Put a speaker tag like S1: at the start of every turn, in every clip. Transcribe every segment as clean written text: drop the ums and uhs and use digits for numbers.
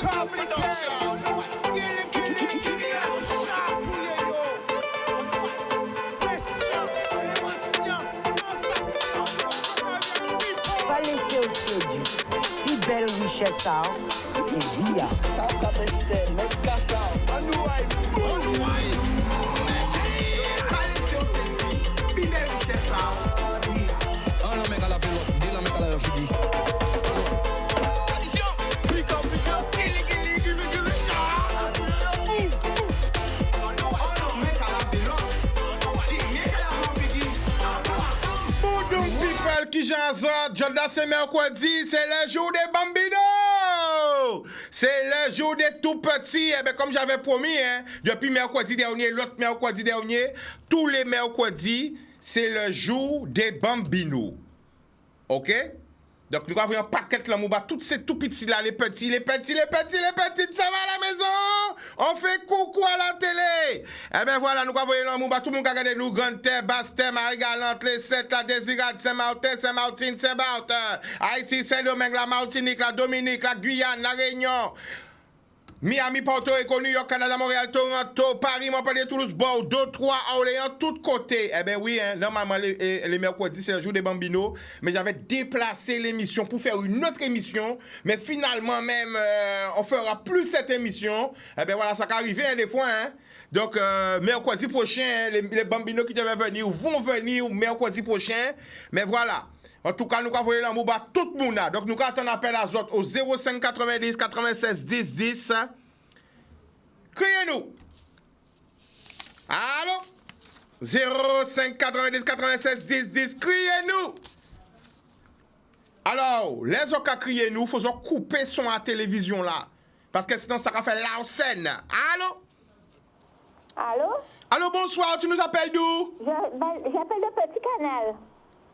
S1: Cause production.
S2: Pas laisser au séduit. Plus belle richesse, et via.
S3: Qui Jordan, c'est mercredi, c'est le jour des bambinos. C'est le jour des tout petits. Eh bien, comme j'avais promis, hein, depuis mercredi dernier, l'autre mercredi dernier, tous les mercredis, c'est le jour des bambinos. OK? Donc, nous avons un paquet là, Mouba, tous ces tout petits là, les petits, ça va à la maison? On fait coucou à la télé. Eh bien, voilà, nous avons là, Mouba, tout le monde a regardé nous, Grande-Terre, Basse-Terre, Marie-Galante, les 7, la Désirade, Saint-Martin, Saint-Martin, Saint-Barth, Haïti, Saint-Domingue, la Martinique, la Dominique, la Guyane, la Réunion, Miami, Porto Rico, New York, Canada, Montréal, Toronto, Paris, Montpellier, Toulouse, Bordeaux, 3, Orléans, tous côtés. Eh bien oui, hein, normalement les mercredis c'est le jour des bambinos, mais j'avais déplacé l'émission pour faire une autre émission, mais finalement même on fera plus cette émission. Eh bien voilà, ça va arriver hein, des fois. Hein. Donc mercredi prochain, les bambinos qui devaient venir vont venir mercredi prochain, mais voilà. En tout cas, nous avons envoyé la Mouba tout le monde. Donc, nous avons un appel à Zot au 05 90 96 10 10. Criez-nous. Allô? 05 90 96 10 10. Criez-nous. Alors, les autres qui crient nous, il faut couper son à la télévision là. Parce que sinon, ça va faire la scène. Allô?
S4: Allô?
S3: Allô, bonsoir. Tu nous appelles d'où?
S4: J'appelle le Petit Canal.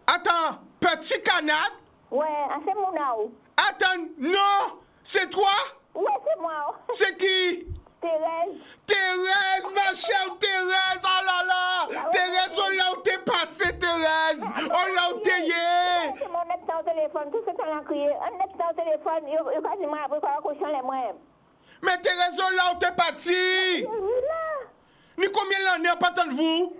S3: Attends, Petit Canal?
S4: Ouais, c'est mon nom.
S3: Attends, non! C'est toi?
S4: Ouais, c'est moi.
S3: C'est qui?
S4: Thérèse.
S3: Thérèse, ma chère Thérèse! Oh là là! Thérèse, on l'a où t'es passé, Thérèse! On l'a où t'es yé!
S4: C'est mon net au téléphone, tout ce qu'on a crié. Un net au téléphone, il va quasiment après quoi cochon les moyens.
S3: Mais Thérèse, on l'a où t'es parti? Ni combien l'année pas tant de vous?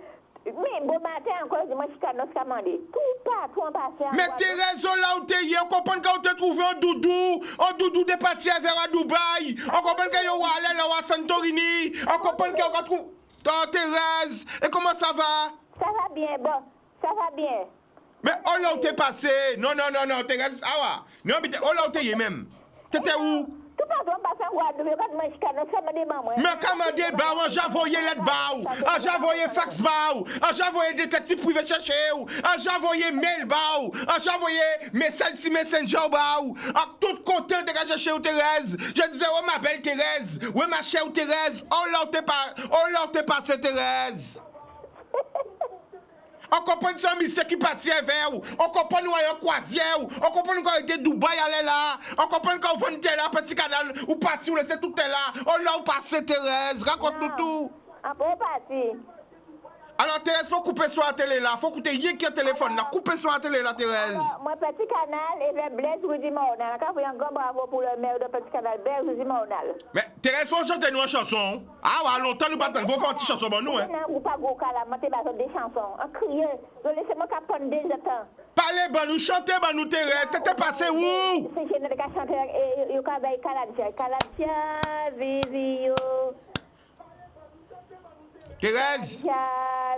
S4: Mais bon matin encore, dis-moi, je suis dans commandé. Tout partout en passé.
S3: Mais Thérèse, on l'a où t'es yé? On comprend qu'on t'a trouvé un doudou des parties vers à Dubaï. On comprend qu'il y a allé là à Santorini. On comprend qu'on va trouver. Oh, Thérèse, et comment ça va?
S4: Ça va bien, bon, ça va bien.
S3: Mais on l'a où t'es passé? Non, Thérèse, ah ouais. Non, mais on l'a où t'es yé même? T'étais où?
S4: Tout partout en passé en Guadeloupe, quand moi je suis dans commandé, maman.
S3: Mais commandé, bah, j'envoyé lettre bao, j'envoyé fax bao, j'envoyé détective privé chercher, j'envoyé mail bao, j'envoyé message si messenger bao, à tout côté de chercher Thérèse. Je disais, oh ma belle Thérèse, oui ma chère Thérèse, on l'a passé Thérèse. On comprend ça, monsieur qui partit vers vous. On comprend nous à croisière. On comprend nous quand on était Dubaï aller là. On comprend quand on venait là, Petit Canal, ou parti, ou laissez tout là. On l'a passé Thérèse. Raconte-nous tout.
S4: Après parti.
S3: Alors Thérèse, faut couper sur la télé là. Faut couper rien qui a téléphone là. Couper sur la télé là, Thérèse.
S4: Alors, moi, Petit Canal et le Blaise Rudy Mornal. Quand vous avez un grand bravo pour le maire de Petit Canal, Blaise Rudy Mornal.
S3: Mais Thérèse, faut chanter nous une chanson. Ah ouais, longtemps nous pas tant. Faut faire une petite chanson pour nous, hein.
S4: Ou pas gros calme, moi, t'es des chansons. En crier. Laissez-moi caponder déjà temps.
S3: Parlez, bah nous, chantez, bah nous, Thérèse. T'étais passé où?
S4: C'est chez nous qui chanter et au cabay Caladia. Caladia, Vivio.
S3: Thérèse.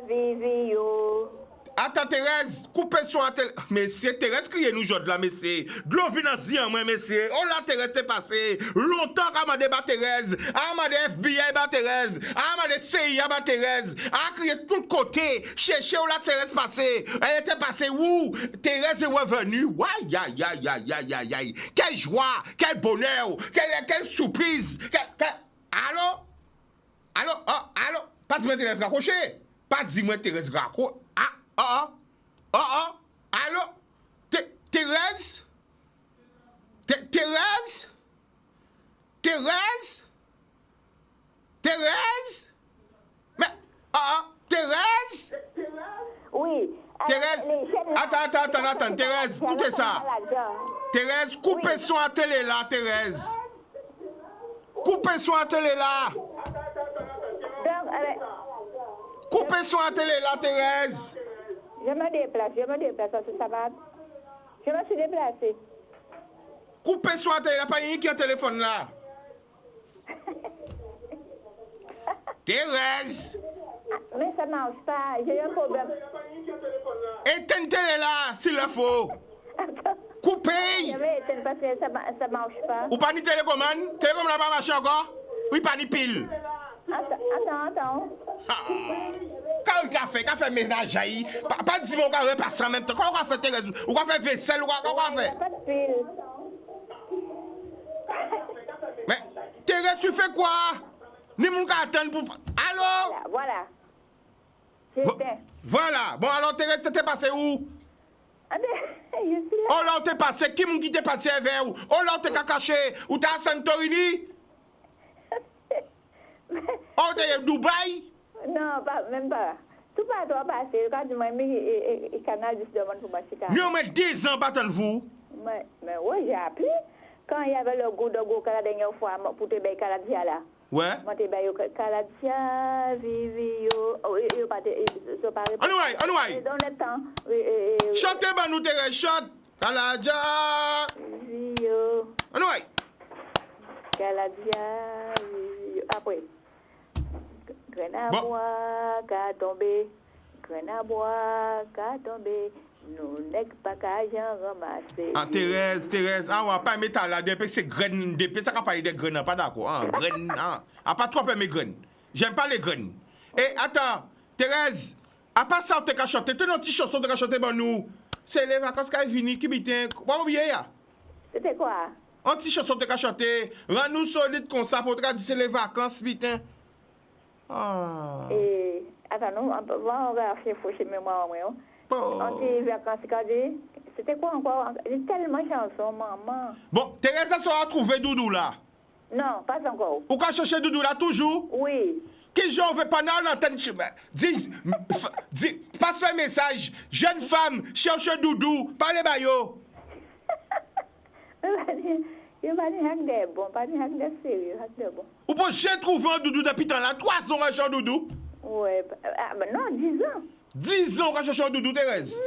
S4: Vivio.
S3: Attends Thérèse, coupez son télé. Messieurs, Thérèse, criez-nous aujourd'hui là, messieurs. De l'eau vient en moi, messieurs. Oh là, Thérèse, t'es passé. Longtemps qu'à m'a débat Thérèse. À m'a FBI, bah Thérèse. À m'a CIA, bah Thérèse. À crier de tous côtés. Cherchez où la Thérèse passée. Elle était passée où? Thérèse est revenue. Aïe, aïe, aïe, aïe, aïe, aïe, aïe. Quelle joie, quel bonheur, quelle surprise. Allô? Allô? Oh, allô? Pas dis-moi Thérèse raccroché. Pas dis-moi Thérèse raccroché. Allô? Thérèse? Thérèse? Thérèse? Thérèse? Mais, Thérèse?
S4: Oui.
S3: Thérèse? Attends, Thérèse, écoutez ça. Thérèse, coupez son à télé là, Thérèse. Coupez son à télé là.
S4: Donc,
S3: Coupez son à télé là, Thérèse.
S4: je me déplace, parce que ça va. Je me suis déplacée.
S3: Coupez son à télé là, pas rien qui a un téléphone là. Thérèse.
S4: Mais ça marche pas, j'ai un problème.
S3: Éteins télé là, s'il le faut. Coupez.
S4: Je vais éteindre parce que ça marche pas.
S3: Ou pas ni télécommande? Télécommande n'a pas marché encore? Oui, pas ni pile.
S4: Attends.
S3: Quand il a fait ménage, pas dire qu'on va repasser en même temps. Quand on va faire Thérèse, ou on va faire vaisselle, ou on va faire.
S4: Pas de pile.
S3: Mais Thérèse, tu fais quoi? Ni mon gars attend pour. Allô?
S4: Voilà. J'éteins.
S3: Voilà. Bon, alors Thérèse, t'es passé où?
S4: Je suis là.
S3: Oh là, t'es passé. Qui m'a dit t'es passé vers où? Oh là, t'es caché. Ou t'es à Santorini? Oh, t'es à Dubaï?
S4: Non, même pas. Tout pas toi passer. Quand tu m'as mis le canal du demande pour m'acheter.
S3: Nous, mais 10 ans, pas vous.
S4: Mais oui, j'ai appris. Quand il y avait le goût de goût la dernière fois pour te bailler Caladia là.
S3: Ouais.
S4: Moi, te baille Caladia, Vivio. Il pas
S3: Anouaï.
S4: Dans le temps.
S3: Chantez, bah, nous, Thérèse, chante. Kalaja.
S4: Vivio.
S3: Anouaï.
S4: Caladia, Vivio. Après. Graine à
S3: Bon.
S4: bois, qu'a tombé. Graine à bois, qu'a tombé. Nous n'est pas qu'à ramasser.
S3: Ah, Thérèse, ah, on va pas mettre là, depuis c'est graines, depuis ça qu'on parle de graines, pas d'accord, hein, graines, hein, ah, pas trop mes graines, j'aime pas les graines. Et attends, Thérèse, à part ça, on t'a chanté, t'as une petite chanson, t'as chanté, bon, nous, c'est les vacances qui viennent, qui bitent, quoi, oublier, ya?
S4: C'était quoi?
S3: Un petit chanson, t'as chanté, rends-nous solide comme ça, pour te dire, c'est les vacances, bitent. Ah.
S4: Et, attends, on va faire faucher mémoire, moi. On dit vacances, c'était quoi encore? Il y a tellement de chansons, maman.
S3: Bon, Thérèse, ça sera trouvé Doudou là.
S4: Non, pas encore.
S3: Ou quand chercher Doudou là, toujours?
S4: Oui.
S3: Qui j'en veux pas dans l'antenne? Dis, passe un message. Jeune femme, cherche Doudou, parlez bayo.
S4: Il va dire que c'est bon, pas dire que c'est sérieux, c'est bon.
S3: Ou pour j'ai trouvé un Doudou depuis tant là, 3 ans à chercher Doudou.
S4: Oui, mais non, 10 ans.
S3: 10 ans à chercher un Doudou, Thérèse.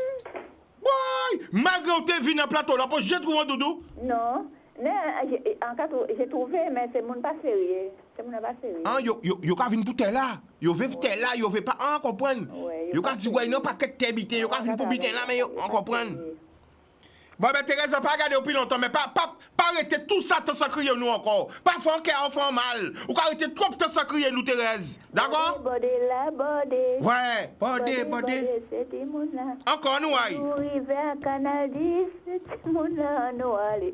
S3: Oui, malgré que tu es venu dans le plateau là, pour j'ai trouvé un Doudou.
S4: Non, en cas, j'ai trouvé, mais c'est mon pas sérieux. C'est mon pas sérieux.
S3: Ah, yo ka vin pour tel là. Yo veut tel là, yo veut pas en comprendre. Yo ka dit ouais non pas que t'es bité, yo ka vin pour biter là mais yo en comprendre. Bon ben Thérèse, pas regarder depuis longtemps, mais pas arrêter tout ça tant sans crier nous encore. Pas faire qu'un enfant mal. Ou arrêter trop tant sans crier nous Thérèse. D'accord?
S4: Body la body.
S3: Ouais, body.
S4: C'était mon là.
S3: Encore nous aïe.
S4: Nous arrivons à Canal 10, c'était mon là, nous allez.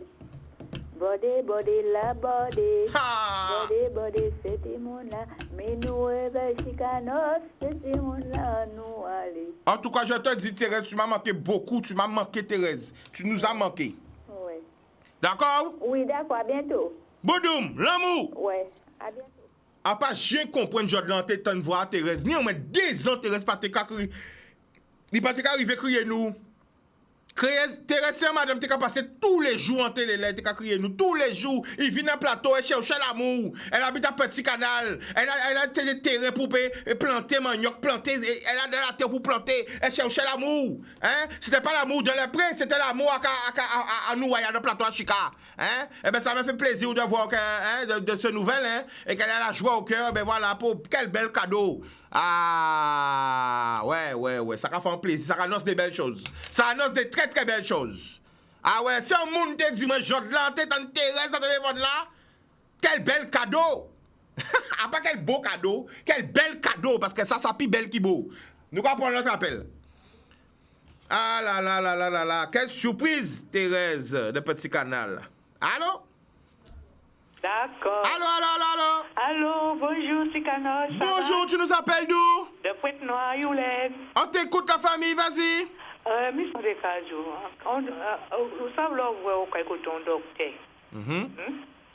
S4: Body la body.
S3: Ha!
S4: Body, c'était mon là. Mais nous arrivons à Chicanos, c'était mon là, nous allez.
S3: En tout cas, je te dis Thérèse, tu m'as manqué beaucoup, tu m'as manqué Thérèse. Tu nous as manqué.
S4: Oui.
S3: D'accord?
S4: Oui, d'accord, à bientôt.
S3: Boudoum, l'amour.
S4: Oui, à bientôt.
S3: A pas j'ai comprendre Jordan te tan voir Thérèse. Ni on met 2 ans Thérèse pas te crier. Il pas te arriver crier nous. Thérèse, c'est madame te passé tous les jours en télé là, te crier nous tous les jours. Il vient dans plateau, elle cherche l'amour. Elle habite à Petit Canal. Elle a des terrains pour planter manioc, planter, elle a de la terre pour planter. Elle cherche l'amour. Hein? C'était pas l'amour de l'épée, c'était l'amour à nous dans le plateau à Chica. Hein? Eh ben ça m'a fait plaisir de voir que, hein, de ce nouvelle, hein, et qu'elle a la joie au cœur. Ben voilà, pour quel bel cadeau. Ah, ouais, ça va faire plaisir, ça annonce des belles choses. Ça annonce des très très belles choses. Ah ouais, si un monde te dit, moi, Jordan, t'es en Thérèse dans le téléphone là, quel bel cadeau. Ah, pas quel beau cadeau, quel bel cadeau, parce que ça plus belle qui beau. Nous allons prendre notre appel. Ah là, quelle surprise, Thérèse, de Petit Canal. Allô?
S1: D'accord.
S3: Allô?
S1: Allô, bonjour, Sikanos.
S3: Bonjour, tu nous appelles d'où?
S1: De Pointe-Noire, Youlève.
S3: On t'écoute la famille, vas-y.
S1: Mais c'est des cas, vous savez, vous écoutez un docteur.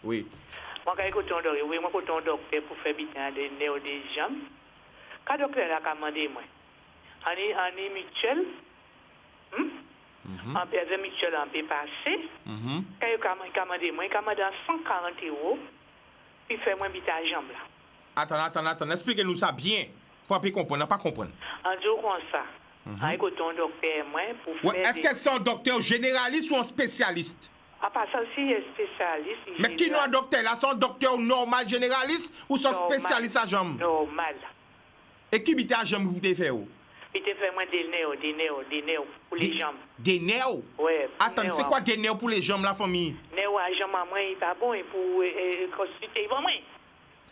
S3: Oui.
S1: Moi, quand écoute un docteur, oui, moi, écoute un docteur pour faire bien des néo des jambes. Quand le docteur a commandé, moi, on est mutuel. En période mutuelle, on peut passer. Quand il a commandé, moi, il a commandé 140 €. puis fait moi bite à jambe là.
S3: Attends, expliquez-nous ça bien. Pour pas comprendre, pas comprendre.
S1: En disant comme ça. Avec ton docteur moi pour
S3: Ouais, est-ce que c'est un docteur généraliste ou un spécialiste?
S1: À part ça aussi, il est spécialiste.
S3: Mais qui nous un docteur là? C'est un docteur normal généraliste ou c'est un spécialiste à jambe?
S1: Normal.
S3: Et qui bite à jambe vous te fait où?
S1: Il te fait moi des néos pour les jambes.
S3: Des néos?
S1: Ouais.
S3: Attends, c'est quoi des néos pour les jambes, la famille?
S1: Néo à jambe à moi, il pas bon pour consulter, il va moins.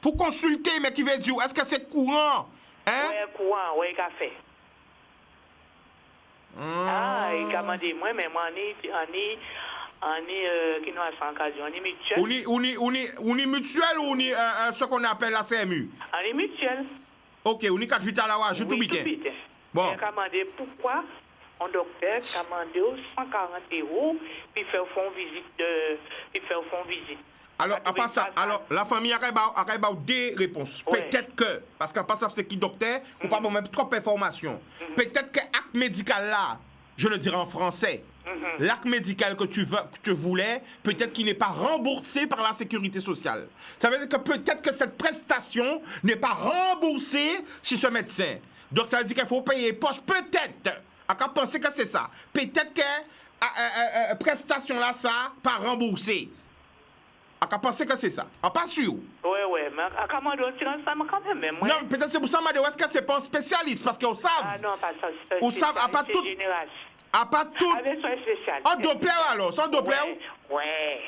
S3: Pour consulter, mais qui veut dire, est-ce que c'est courant? Hein?
S1: Ouais, courant, ouais, café. Il a demandé moi, mais moi, on est qui nous a 100 occasion, on est mutuel.
S3: On est mutuel ou on est ce qu'on appelle la CMU?
S1: On est mutuel.
S3: Ok, on est 4 8 à la je tout bien. Bon.
S1: Il a demandé pourquoi un docteur a demandé 140 €, puis faire une visite.
S3: Alors, à part ça, la famille a des réponses.
S1: Ouais.
S3: Peut-être que, parce qu'à part ça, c'est qui docteur, ou pas même trop d'informations. Peut-être que l'acte médical là, je le dirais en français, l'acte médical que tu voulais, peut-être qu'il n'est pas remboursé par la sécurité sociale. Ça veut dire que peut-être que cette prestation n'est pas remboursée chez ce médecin. Donc ça veut dire qu'il faut payer poche. Peut-être, à qu'à penser que c'est ça. Peut-être que prestation là, ça, pas remboursé. À qu'à penser que c'est ça. En pas sûr.
S1: Ouais, mais à comment on tire ça quand même.
S3: Non, peut-être c'est pour ça, madame, est-ce que c'est pas un spécialiste? Parce qu'on savent.
S1: Ah non, pas ça.
S3: On savent, à pas tout. À pas tout.
S1: Avec son spécial.
S3: En Doppler alors, sans Doppler?
S1: Ouais.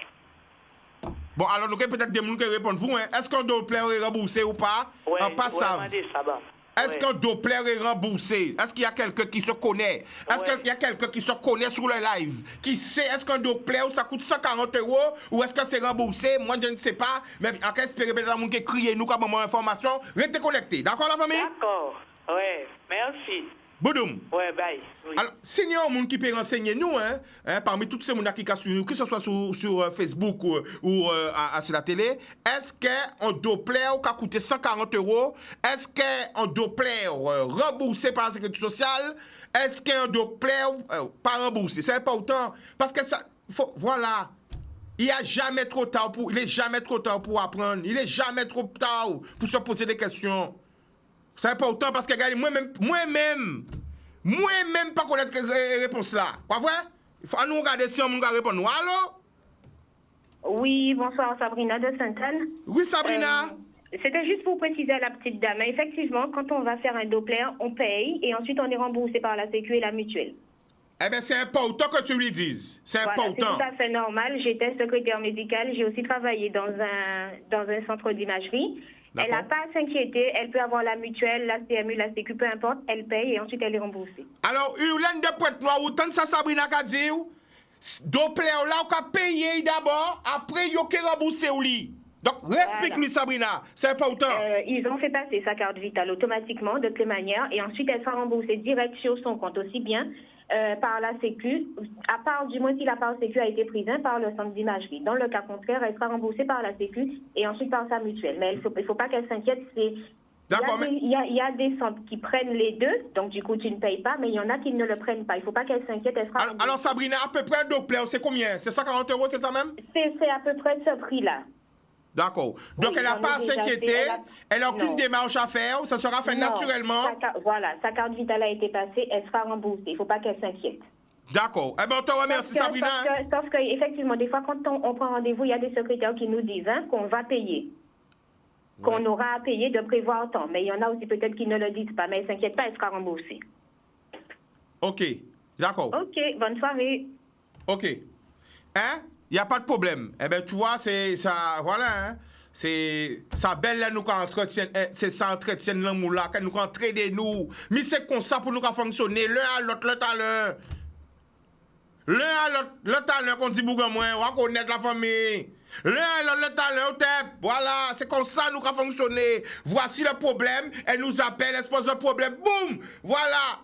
S3: Bon, alors nous avons peut-être des gens qui répondent. Vous, hein, est-ce qu'un Doppler est remboursé ou pas?
S1: Ouais,
S3: En pas ça. Est-ce qu'un Doppler est remboursé? Est-ce qu'il y a quelqu'un qui se connaît? Est-ce qu'il y a quelqu'un qui se connaît sur le live? Qui sait, est-ce qu'un Doppler ça coûte 140 € ou est-ce que c'est remboursé? Moi, je ne sais pas. Mais en cas espérer peut-être que qui crie nous comme information, restez connectés. D'accord, la famille?
S1: D'accord. Ouais, merci.
S3: Boudoum.
S1: Ouais, bye. Oui.
S3: Alors, seigneur, monde qui peut renseigner nous, parmi tous ces gens qui sont que ce soit sur Facebook ou sur la télé, est-ce qu'un Doppler qui a coûté 140 €, est-ce qu'un Doppler remboursé par la sécurité sociale, est-ce qu'un Doppler pas remboursé? C'est important parce que ça, voilà. Il n'est jamais trop tard pour apprendre. Il n'est jamais trop tard pour se poser des questions. C'est important parce que, regardez, moi-même, pas connaître la réponse là. Quoi vrai? Il faut nous regarder si on nous répond. Allô?
S5: Oui, bonsoir Sabrina de Sainte-Anne.
S3: Oui, Sabrina.
S5: C'était juste pour préciser à la petite dame. Effectivement, quand on va faire un Doppler, on paye et ensuite on est remboursé par la Sécu et la mutuelle.
S3: Eh bien, c'est important que tu lui dises. C'est important.
S5: C'est tout à fait normal. J'étais secrétaire médicale. J'ai aussi travaillé dans un centre d'imagerie. Elle n'a pas à s'inquiéter. Elle peut avoir la mutuelle, la CMU, la Sécu, peu importe. Elle paye et ensuite elle est remboursée.
S3: Alors, Hurlaine de Pointe-Noire, ou tant de ça, Sabrina qu'a dit, Doppler là, on a payé d'abord, après, il y a remboursé au lit. Donc, explique-lui, Sabrina. C'est important.
S5: Ils ont fait passer sa carte vitale automatiquement, de toutes les manières, et ensuite elle sera remboursée direct sur son compte aussi bien par la Sécu, à part du moins si la part Sécu a été prise par le centre d'imagerie. Dans le cas contraire, elle sera remboursée par la Sécu et ensuite par sa mutuelle. Mais il faut pas qu'elle s'inquiète.
S3: D'accord,
S5: il y a des centres qui prennent les deux, donc du coup tu ne payes pas, mais il y en a qui ne le prennent pas. Il ne faut pas qu'elle s'inquiète.
S3: Alors, Sabrina, à peu près un Doppler, c'est combien? C'est 140 €, c'est ça même?
S5: C'est à peu près ce prix-là.
S3: D'accord. Donc, elle n'a pas à s'inquiéter, elle n'a aucune démarche à faire, ça sera fait naturellement.
S5: Sa carte vitale a été passée, elle sera remboursée. Il ne faut pas qu'elle s'inquiète.
S3: D'accord. Eh bien, on te remercie, Sabrina.
S5: Sauf qu'effectivement, des fois, quand on prend rendez-vous, il y a des secrétaires qui nous disent qu'on va payer. Qu'on aura à payer de prévoir tant. Mais il y en a aussi peut-être qui ne le disent pas. Mais ne s'inquiète pas, elle sera remboursée.
S3: OK. D'accord.
S5: OK. Bonne soirée.
S3: OK. Hein? Il n'y a pas de problème. Eh bien, tu vois, c'est ça, voilà, hein. C'est ça belle là, nous qu'on entretient, c'est ça entretient l'amour là, qu'on nous entraîne nous. Mais c'est comme ça pour nous qu'on fonctionner, l'un à l'autre, l'autre à l'un. L'un à l'autre, l'autre à l'un, qu'on dit bougon moins, on va connaître la famille. L'un à l'autre, l'autre à l'un, voilà, c'est comme ça nous qu'on fonctionner. Voici le problème, elle nous appelle, elle se pose le problème, boum, voilà.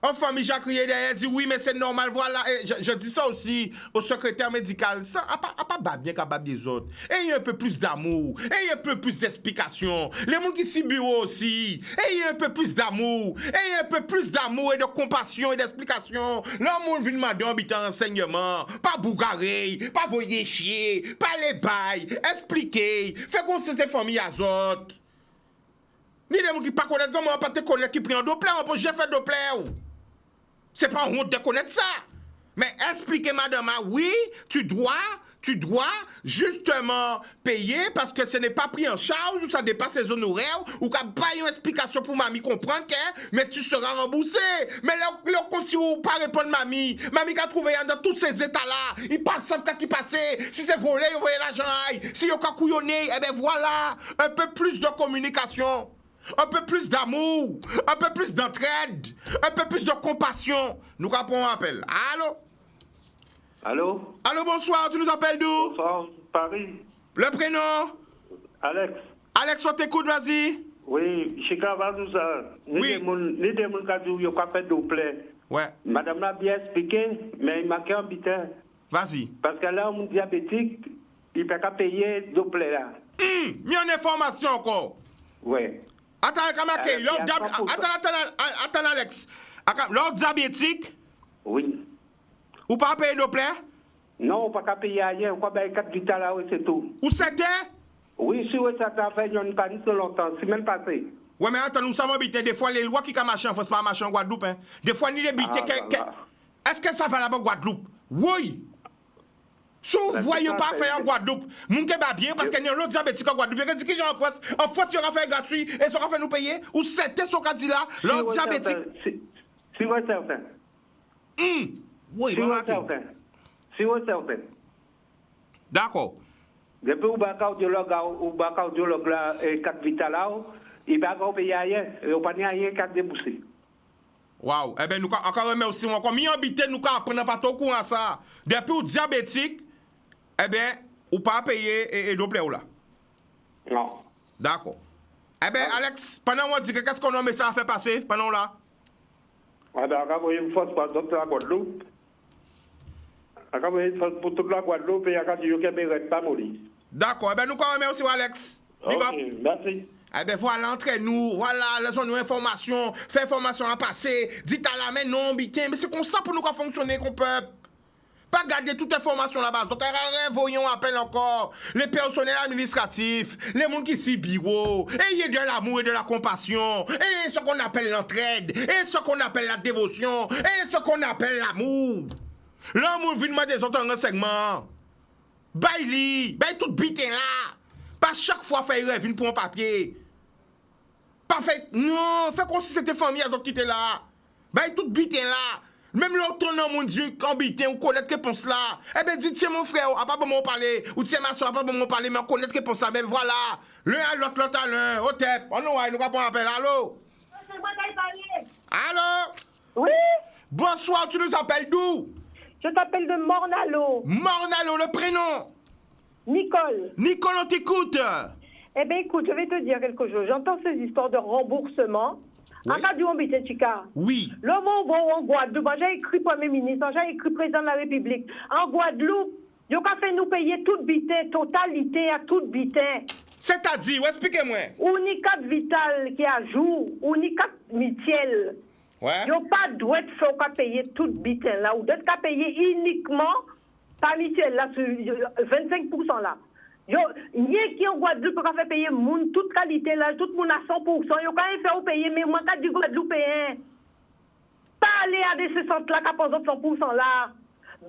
S3: En famille, j'ai crié derrière, dit oui, mais c'est normal, voilà. Et je dis ça aussi au secrétaire médical. Ça, pas bien qu'à des autres. Ayez un peu plus d'amour. Ayez un peu plus d'explications. Les gens qui sont bureau aussi. Ayez un peu plus d'amour. Ayez un peu plus d'amour et de compassion et d'explication. L'homme vient demander un bitan enseignement. Pas bougaré, pas voyer chier, pas les bails. Expliquer. Fait qu'on se ces familles à autres. Ni des gens qui ne connaissent pas, comment pas te connaître qui prennent Doppler, on peut j'ai fait Doppler. C'est pas honte de connaître ça. Mais expliquez, madame, oui, tu dois justement payer parce que ce n'est pas pris en charge ou ça dépasse les honoraires ou qu'il n'y a pas une explication pour mamie comprendre que, mais tu seras remboursé. Mais là, si vous ne pas répondre mamie qui a trouvé dans tous ces états-là, il passe ce qui passait. Si c'est volé, vous voyez l'argent. Si il y a couillonné, eh bien voilà, un peu plus de communication. Un peu plus d'amour, un peu plus d'entraide, un peu plus de compassion. Nous répondons à appel. Allô?
S6: Allô?
S3: Allô, bonsoir, tu nous appelles d'où?
S6: Bonsoir, Paris.
S3: Le prénom?
S6: Alex.
S3: Alex, on t'écoute, vas-y.
S6: Oui, chez Cavazouza.
S3: Oui.
S6: Ni des gens qui ont fait Doppler.
S3: Ouais.
S6: Madame l'a bien expliqué, mais il m'a qu'un bitin.
S3: Vas-y.
S6: Parce que là, un diabétique, il ne peut pas payer Doppler là.
S3: Mis en information encore.
S6: Oui.
S3: Attends, attends, Alex. L'ordre diabétique,
S6: Oui.
S3: ou pas payer Doppler?
S6: Non, on ne peut pas payer ailleurs. On peut payer 4 vital là, c'est tout.
S3: Ou c'était?
S6: Oui, si ça t'a fait, il y a une panne longtemps. C'est même passé.
S3: Ouais, mais attends, nous savons habiter. Des fois, les lois qui ont marché en France, pas marcher en Guadeloupe. Hein. Des fois, ni les billets. Est-ce que ça va là-bas en Guadeloupe? Oui. Si vous ne voyez pas faire en Guadeloupe, mon qui va bien parce qu'il y a un autre diabétique en Guadeloupe. Il dit que en France, il y aura fait gratuit et ça aura fait nous payer. Ou c'était ce qu'on dit là, l'autre diabétique.
S6: Si vous êtes certain.
S3: Oui,
S6: si vous êtes certain. Si vous êtes certain.
S3: D'accord.
S6: Depuis où le cardiologue là, 4 vital là, il va pas payer ailleurs. Il va pas rien 4 déboursés.
S3: Waouh. Eh bien, nous encore remercions encore. Mi habité, nous apprenons pas trop courant ça. Depuis ou diabétique, eh bien, ou pas payer et Doppler là.
S6: Non.
S3: D'accord. Eh bien, Alex, pendant on dit qu'est-ce qu'on a mis ça à faire passer pendant là?
S6: Ah ben, on va une force pour toute la Guadeloupe. On va une force pour toute la Guadeloupe et on va dire qu'il ne reste pas mourir.
S3: D'accord. Eh bien, nous remercions Alex.
S6: Ok, merci.
S3: Eh bien, voilà, entre nous, voilà, laissons-nous information, fait information à passer, dites à la main, non, bitin, mais c'est comme ça pour nous qu'on fonctionne, qu'on peut. Pas garder toute information là-bas. Donc, voyons appel encore les personnels administratifs, les gens qui sont bureau, ayez de l'amour et de la compassion, et ce qu'on appelle l'entraide, et ce qu'on appelle la dévotion, et ce qu'on appelle l'amour. L'amour vient demander des autres renseignements. Baille tout bitin là. Pas chaque fois faire rêve pour un papier. Pas fait, non, fait comme si c'était famille à d'autres qui étaient là. Baille tout bitin là. Même l'autre nom, mon Dieu, quand bitin, ou connaître réponse là. Eh ben, dites, tiens mon frère, à pas bon m'en parler. Ou tiens ma soeur, à pas bon m'en parler, mais on connaît réponse là. Ben voilà. L'un à l'autre, l'autre à l'un. Au tête. On nous va pas appel. Allô? Allô?
S7: Oui,
S3: Bonsoir, tu nous appelles d'où?
S7: je t'appelle de Mornalo.
S3: Mornalo, le prénom.
S7: Nicole.
S3: Nicole, on t'écoute.
S7: Eh bien, écoute, je vais te dire quelque chose. J'entends ces histoires de remboursement. En cas du Chica.
S3: Oui.
S7: Le mot bon en Guadeloupe, j'ai écrit Premier ministre, j'ai écrit Président de la République. En Guadeloupe, ils ont fait nous payer toute bitin, totalité à toute bitin.
S3: C'est-à-dire, expliquez-moi.
S7: Ou ni 4 vital qui a jour, ou ni 4 mitiel.
S3: Ouais.
S7: Ils n'ont pas droit de faire payer toute bitin là, ou d'autres qu'à payer uniquement par mitiel là, sur 25% là. Yo, n'y qui en Guadeloupe pour faire payer moun toute qualité là, tout moun à 100%, yo quand même faire payer mais moi quand du Guadeloupe payer. Pas aller à des ce centre là qui posent 100% là.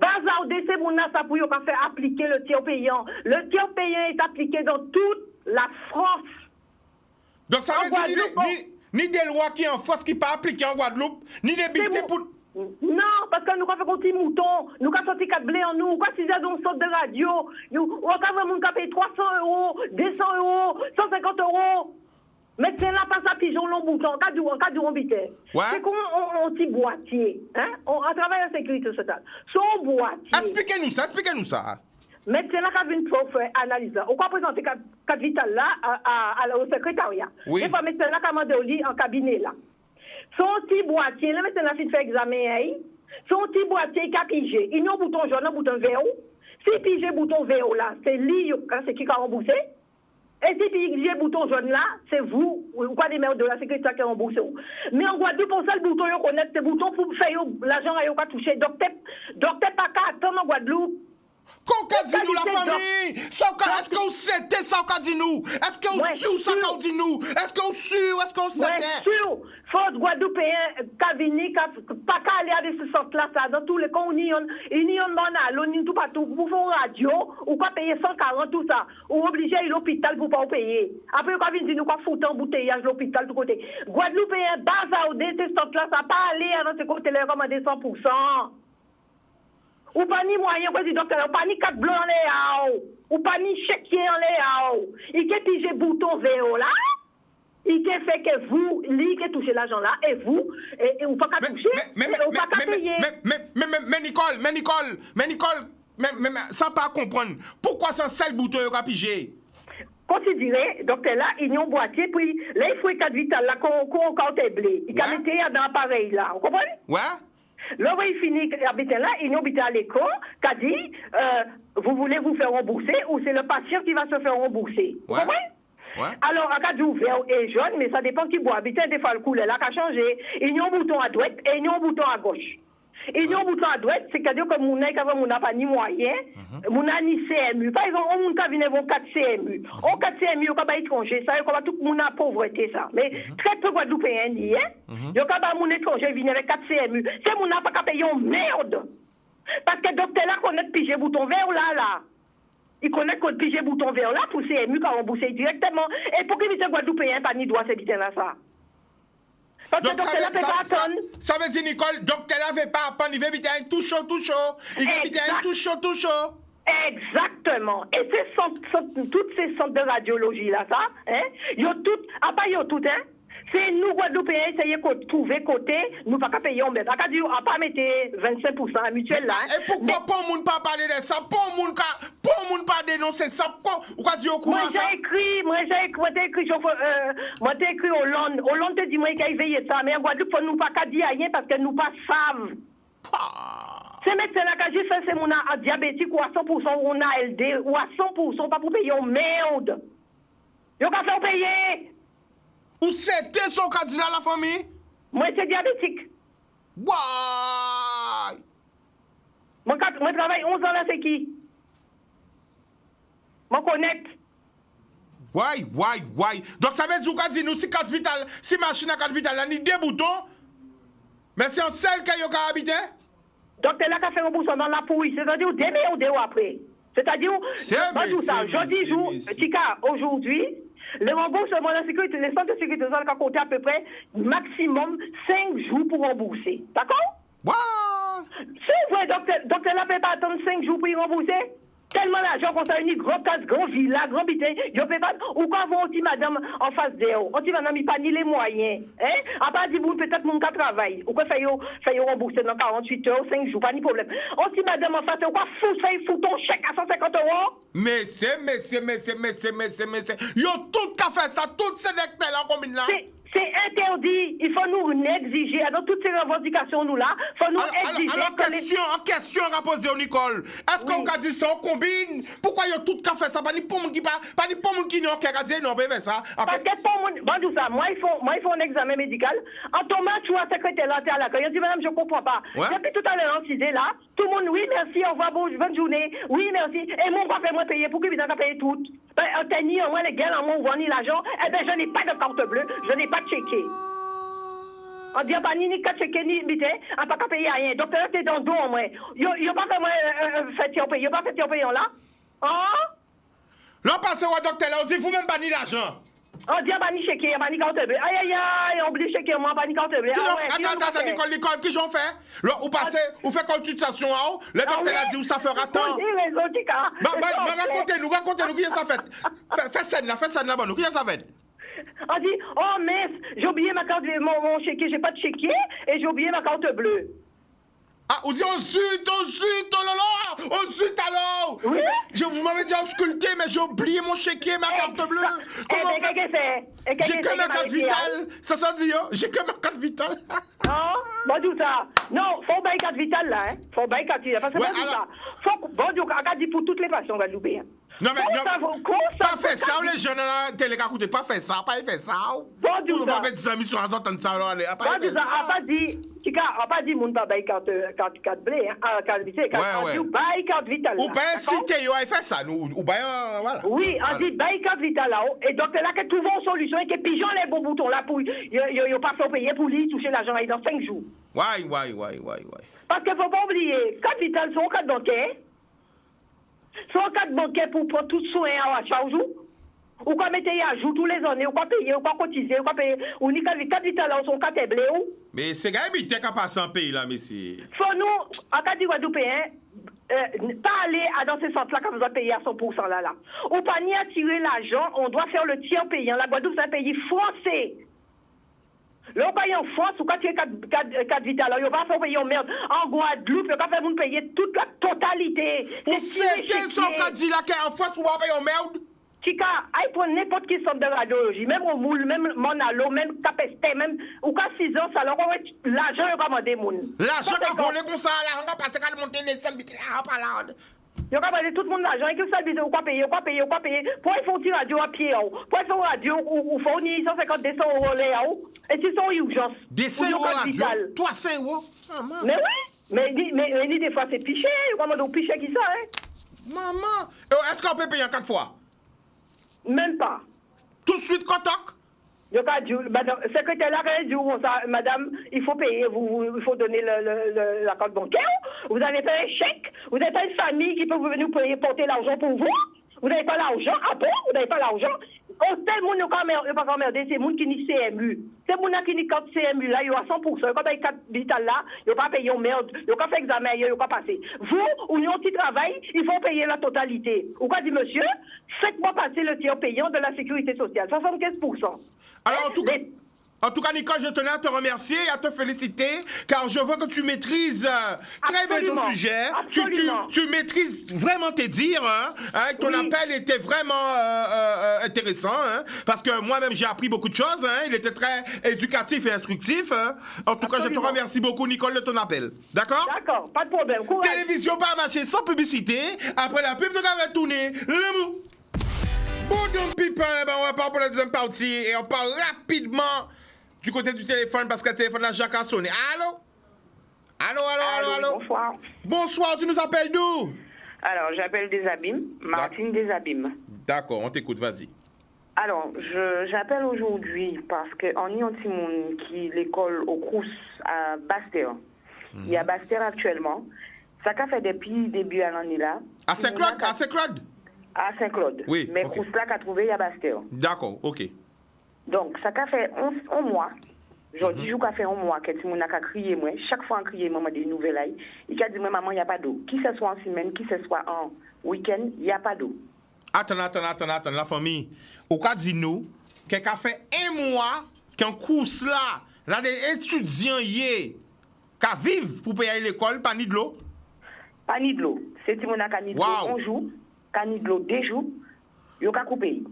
S7: Bazarder ces moun là ça pour yo faire appliquer le tiers payant. Le tiers payant est appliqué dans toute la France.
S3: Donc ça veut dire ni des lois qui en force qui pas appliquées en Guadeloupe, ni des billets pour.
S7: Non, parce que nous avons fait un petit mouton, nous avons sorti 4 blés en nous, nous avons 6 heures dans sorte de radio, nous avons payé 300 €, 200 €, 150 €. Mais c'est là, pas ça, pigeon, long bouton, en cas de rombité.
S3: Ouais.
S7: C'est comme un petit boîtier, hein, on travaille en sécurité sociale. Son boîtier.
S3: Expliquez-nous ça.
S7: Mais c'est là qu'on vient pour faire analyse. On va présenter 4 vital là au secrétariat.
S3: Oui.
S7: Et puis, c'est là qu'on m'a dit en cabinet là. son petit boîtier, là, maintenant, la fille fait examen, son petit boîtier qui a pigé. Il y a un bouton jaune, un bouton vert. Si pigé bouton vert là, c'est lui, c'est qui a remboursé. Et si pigé bouton jaune là, c'est vous, ou quoi des maires de la sécurité qui a remboursé. Mais en Guadeloupe, pour ça, le bouton, on connaît ce bouton pour faire l'argent à pas toucher. Docteur, pas qu'à attendre en Guadeloupe.
S3: Qu'on qu'a dit nous la famille? Est-ce qu'on c'était ça qu'a dit nous? Est-ce qu'on sûr ça qu'a dit nous? Est-ce qu'on sûr? Est-ce qu'on c'était?
S7: Sûr. Faut Guadeloupéen qu'a venu pas qu'à aller à ce sort là ça dans tous les cas union banal, on tout partout pour faire radio ou pas payer 140 tout ça. Ou obligé à l'hôpital pour pas payer. Après quand vient dire nous quoi foutre embouteillage l'hôpital tout côté. Guadeloupéen bazardé ce sort là ça pas aller dans ce côté les recommander 100%. Ou pas ni moyen, quoi, docteur, ou pas ni 4 blancs en l'air, ou pas ni chéquier en l'air. Il a pigé bouton vert là, il a fait que vous, lui, qui a touché l'argent là, et vous, et ou pas qu'à toucher, ou pas qu'à payer.
S3: Mais Nicole, ça pas comprendre. Pourquoi c'est un seul bouton qui a pigé?
S7: Considérez, docteur là, il y a un boîtier, puis là, il faut qu'il y ait vital là, qu'on blé. Il a mis dans l'appareil là, vous comprenez? Ouais. Là, il finit habiter là, il habite à l'école, qui a dit, vous voulez vous faire rembourser ou c'est le patient qui va se faire rembourser. Ouais. Ouais. Alors, un cas ouvert et jaune, mais ça dépend qui boit. Habiter des fois le couleur là, qui a changé. Il y a un bouton à droite et il y a un bouton à gauche. Il y a un bouton à droite, c'est-à-dire que mon n'a pas ni moyen, mon n'a ni CMU. Par exemple, on n'a pas 4 CMU. On 4 CMU, on n'a pas étranger, ça, on a tout le monde a pauvreté, ça. Mais très peu Guadeloupéens, il y a. Il n'y a pas mon étranger venir avec 4 CMU. C'est mon n'a pas payé en merde. Parce que le docteur là connaît le pigé bouton vert là. Il connaît le pigé bouton vert là pour CMU qui a remboursé directement. Et pour qu'il y ait Guadeloupéens, pas ni droit, c'est bien là, ça. Parce que docteur là peut pas attendre. Ça
S3: veut dire, Nicole, docteur là veut pas attendre, il veut éviter un tout chaud. Il veut éviter un tout chaud.
S7: Exactement. Et toutes ces centres de radiologie là, ça, hein, ils ont toutes, hein. C'est nous, Guadeloupéens, essayer de trouver côté, nous pas payer, on ne va pas mettre 25% à mutuelle là.
S3: Et pourquoi pas le monde pas parler de ça? Pas le monde pas dénoncer ça? Pourquoi dire au courant ça?
S7: Moi j'ai écrit Hollande. Hollande te dit moi qu'il a éveillé ça, mais en Guadeloupe, il ne faut pas dire rien parce que nous pas savent. Ces médecins-là, quand j'ai fait, c'est mon diabétique ou à 100% ou on a LD ou à 100% pas pour payer en merde. Ils ont qu'à faire payer.
S3: Ou c'était son candidat à la famille?
S7: Moi, c'est diabétique.
S3: Why?
S7: Moi, travaille 11 ans là, c'est qui? Moi, connecte.
S3: Why? Donc, ça veut dire qu'on dit nous, si carte vitale, si machine à carte vitale, il y a deux boutons, mais c'est un seul qui a habité?
S7: Donc, t'es là qui a fait un bousson dans la pourrie, c'est-à-dire, demain ou deux après. C'est-à-dire, aujourd'hui, le remboursement de la sécurité, les centres de sécurité sociale ont compté à peu près maximum 5 jours pour rembourser. D'accord?
S3: Wow!
S7: C'est vrai, docteur là ne peut pas attendre 5 jours pour y rembourser. Tellement l'argent qu'on a une grosse case, grand villa, grand bitin, je peux pas. Ou quand on dit madame en face d'elle, on dit madame, il n'a pas ni les moyens. Hein? À part dire, peut-être mon cas travaille. Ou quoi faire rembourser dans 48 heures, 5 jours, pas ni problème. On dit madame en face, ou quoi foutre ton chèque à 150 €?
S3: Messieurs. Ils ont tout qu'à faire ça, toutes ces lecteurs en combine là.
S7: C'est interdit. Il faut nous exiger. Dans toutes ces revendications, nous là, il faut nous exiger.
S3: Alors, question à poser au Nicole. Est-ce qu'on a dit ça, on combine? Pourquoi il y a tout qu'à faire ça? Pas ni pour monde qui pas ni pour monde qui n'a qu'à dire non, ben ça.
S7: Parce que pour monde, bon, ça. Moi, il faut un examen médical. En tombant, tu vois, secrétaire là, t'es à l'accueil. Il dit, madame, je comprends pas. Depuis tout à l'heure, on disait là, tout le monde, oui, merci, au revoir, bonne journée. Oui, merci. Et mon papa, moi, payer pour qu'il vienne payer tout. Un tennis, moi, les gars, on voit ni l'argent. Eh bien, je n'ai pas de carte bleue, je n'ai pas de chéquier. On dit, pas ni carte chéquier, ni bité, on pas payer rien. Donc, là, t'es dans le dos, moi. Yo pas fait moi, fait payer, yo pas fait payer là. Hein?
S3: Là, passez au docteur, là, on dit, vous même pas ni l'argent.
S7: On dit, pas ni chéquier, pas ni carte bleue. Aïe, on oublie chéquier, moi, pas ni carte bleue.
S3: Attends, Nicole, qui j'en fais? Là, vous passez, vous faites consultation en haut, le docteur a dit, où ça fera tant. Racontez-nous, qui ça fait? Fais scène là, bon, qui ça fait?
S7: On dit, oh mince, j'ai oublié ma carte, mon chéquier, j'ai pas de chéquier, et j'ai oublié ma carte bleue.
S3: Ah, on dit, oh zut, oh là là, oh zut alors,
S7: Oui.
S3: Vous m'avez déjà ausculté, mais j'ai oublié mon chéquier, ma carte bleue. Comment j'ai que ma carte vitale. Ça dit, j'ai que ma carte vitale.
S7: Non, bon tout ça. Non, faut bailler carte vitale là, hein. Faut bailler carte vitale. Parce que ça. Faut, bon Dieu, regarde pour toutes les façons, Guadeloupéens.
S3: Non, mais pas faire ça, les jeunes là, télé, écoutez, pas faire ça, pas faire ça.
S7: Bon Dieu, ça.
S3: On va mettre des amis sur un autre, ça, alors,
S7: pas faire ça. On pas dit, mon pas bailler carte blé, hein, carte vitale. On dit, bailler carte vitale.
S3: Ou bien, si t'es, on fait ça, nous, ou bien, voilà.
S7: Oui, on dit, bailler carte vitale là-haut. Et donc, là, que trouvons une solution et que pigeons les bons boutons là pour, ils pas fait payer pour lui toucher l'argent dans 5 jours.
S3: Ouais.
S7: Parce qu'il ne faut pas oublier, carte vitale, c'est un carte bancaire. C'est un carte bancaire pour prendre tout soin à chaque jour. Ou quoi mettre à jour tous les années, ou quoi payer, ou quoi cotiser, ou quoi payer. Ou ni carte vitale là, son carte blé ou.
S3: Mais c'est quand même qui a passé en pays là, monsieur.
S7: Faut nous, en cas de Guadeloupéen, pas aller dans ces centres-là quand vous avez payé à 100% là. Ou pas ni attirer l'argent, on doit faire le tiers payant. La Guadeloupe, c'est un pays français. Là, on paye en France, ou quand tu as 4 vitales, il va faire payer en merde. En Guadeloupe, il va faire vous payer toute la totalité.
S3: Ou c'était son candidat là qui est en France, vous va payer en merde?
S7: Chica, il prend n'importe qui sorte de radiologie, même au moule, même Monalo, même Capesté, même, ou qu'à 6 ans, ça leur l'argent, il va demander moun.
S3: L'argent qu'a volé comme ça, là, on va passer qu'à monter les seuls vite là, pas là.
S7: Il va demander tout le monde l'argent, et que ça, ou quoi payer. Pour ils font une radio à pied, pour ils font une radio, ou font 150 200 euros là, et si sont urgence.
S3: 200 euros radio, 300 euros.
S7: Mais oui, mais des fois c'est piché, on va demander piché qui ça, hein.
S3: Maman, est-ce qu'on peut payer en 4 fois?
S7: Même pas.
S3: Tout de suite, contact?
S7: Le secrétaire là, dit, madame, il faut payer, il faut donner la carte bancaire. Vous avez fait un chèque, vous n'avez pas une famille qui peut venir porter l'argent pour vous. Vous n'avez pas l'argent, ah bon? Vous n'avez pas l'argent? C'est le monde qui pas emmerder, c'est le monde qui n'y CMU. C'est le monde qui n'y carte CMU là, il y a 100%. Quand il y a 4 vitales là, il n'y a pas payé en merde, il n'y a pas fait examen, il n'y a pas passé. Vous, ou un petit travail, il faut payer la totalité. Ou quoi dit monsieur? Faites-moi passer le tiers payant de la sécurité sociale, 75%.
S3: Alors, en tout cas, Nicole, je tenais à te remercier et à te féliciter, car je vois que tu maîtrises très bien ton sujet. Tu maîtrises vraiment tes dires. Ton appel était vraiment intéressant, parce que moi-même, j'ai appris beaucoup de choses. Il était très éducatif et instructif. En tout cas, je te remercie beaucoup, Nicole, de ton appel. D'accord?
S7: D'accord, pas de problème. Courage.
S3: Télévision par marché sans publicité. Après la pub, nous allons retourner le mou. Bon, people, on va parler pour la deuxième partie et on parle rapidement du côté du téléphone parce que le téléphone a Jacques a sonné. Allô? Allô? Bonsoir, tu nous appelles d'où?
S8: Alors, j'appelle des Abîmes, Martine des Abîmes.
S3: D'accord, on t'écoute, vas-y.
S8: Alors, j'appelle aujourd'hui parce qu'on y a un petit monde qui l'école au Crous à Bastère. Il y a Bastère actuellement. Ça a fait depuis début à l'année là.
S3: À Saint-Claude?
S8: À Saint-Claude.
S3: Oui.
S8: Mais Crous là qu'a trouvé à Bastère.
S3: D'accord, ok.
S8: Donc, ça a fait un mois. Genre, 10 jours qu'a fait un mois que tout le monde a crié, moi. Chaque fois, on crié, maman, des nouvelles aïe. Il a dit, maman, il n'y a pas d'eau. Qui ce soit en semaine, qui ce soit en week-end, il n'y a pas d'eau.
S3: Attends, la famille. Au cas de nous, quelqu'un a fait un mois qu'un course là, des étudiants qui vivent pour payer l'école, pas ni de l'eau?
S8: Pas ni de l'eau. C'est tout le monde a ni de l'eau un jour, ni de l'eau 2 jours, il a coupé.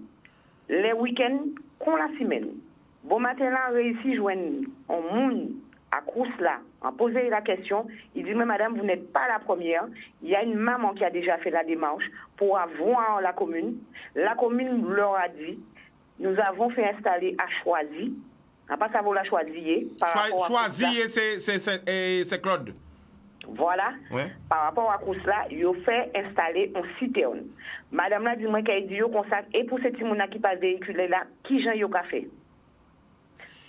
S8: Les week-ends, qu'on la semaine. Bon matin là, réussi à joindre un monde à Crous là, en poser la question. Il dit, mais madame, vous n'êtes pas la première. Il y a une maman qui a déjà fait la démarche pour avoir la commune. La commune leur a dit, nous avons fait installer à Choisy. On pas savoir la Choisy.
S3: Choisy, c'est Claude.
S8: Voilà.
S3: Ouais.
S8: Par rapport à Crous là, ils ont fait installer un citerne. Madame là dit moi qu'elle dit comme ça et pour ces petits gens qui pas véhiculé là, qui Jean yo ka fait?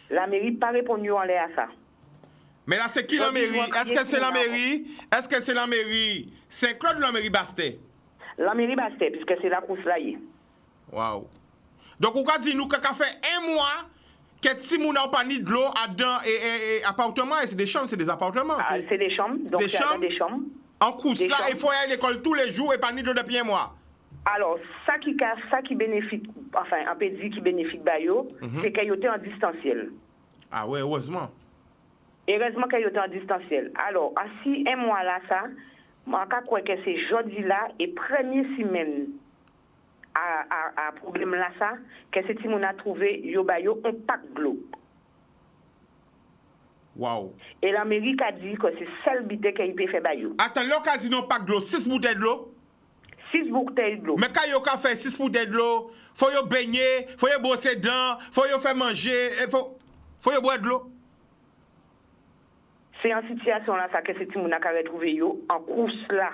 S8: La mairie pas répondu en l'air à ça.
S3: Mais là c'est qui la mairie? Est-ce que c'est la mairie? Est-ce que c'est la mairie Saint-Claude ou la mairie Bastet?
S8: La mairie Bastet puisque c'est la Crous là.
S3: Waouh. Donc on a dit nous qu'a fait un mois que si moun n'a pas ni de l'eau et appartement et c'est des chambres, c'est des appartements.
S8: C'est des chambres. Donc il y a des chambres.
S3: En Crous là, il faut aller à l'école tous les jours et pas ni de l'eau depuis un mois.
S8: Alors, ça qui bénéficie, enfin, un peu dit qui bénéficie Bayo, c'est qu'elle était en distanciel.
S3: Ah ouais, heureusement.
S8: Heureusement qu'elle était en distanciel. Alors, si un mois là, ça, Moi, je crois que c'est jeudi là et première semaine à problème là ça que c'est si on a trouvé yo bayo un pack de l'eau.
S3: Wow.
S8: Et l'Amérique a dit que c'est seul bité qu'il peut faire bayo.
S3: Attends, l'on a dit non pack de l'eau, 6 bouteilles de l'eau.
S8: 6 bouteilles de l'eau.
S3: Mais quand yo ka fait 6 bouteilles de l'eau, faut yo baigner, faut yo brosser dents, faut yo faire manger, faut yo boire de l'eau.
S8: C'est en situation là ça que c'est si on a retrouvé yo en course là.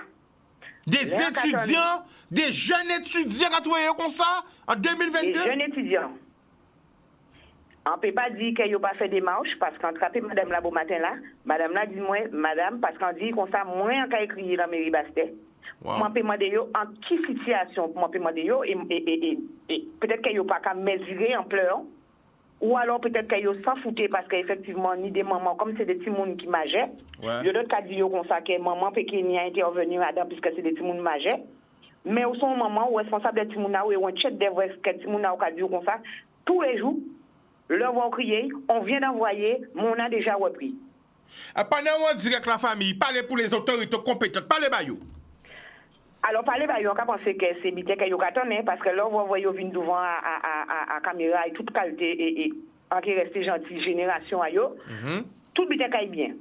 S3: Des étudiants, des jeunes étudiants qui ont trouvé comme ça en 2022.
S8: Des jeunes étudiants. On ne peut pas dire qu'ils n'ont pas fait des marches parce qu'on trappe madame là bon matin là. Madame là dit moi, madame, parce qu'on dit comme ça, moi, on a écrit dans la mairie Bastet. Moi, je peux demander en quelle situation, moi, je peux demander et peut-être qu'ils n'ont pas qu'à mesurer en pleurant. Ou alors peut-être qu'ils s'en foutaient parce qu'effectivement, ni des mamans, comme c'est des petits mouns qui mageaient, il y a d'autres qui disent comme ça que maman péqueni a intervenu là-dedans puisque c'est des petits mouns mageaient. Mais au son moment où responsable des petits mouns ou un chef d'œuvre que des petits mouns qui disent comme ça, tous les jours, leur vont crier, on vient d'envoyer, mais on a déjà repris.
S3: Pendant on dit que la famille, parlez pour les autorités compétentes, parlez bayou.
S8: Alors, parler, on a pensé que c'est bité qu'il y a parce que là, on va voir venir devant à caméra et toute qualité et en qui reste gentil, génération à yo. Tout bité qu'il bien.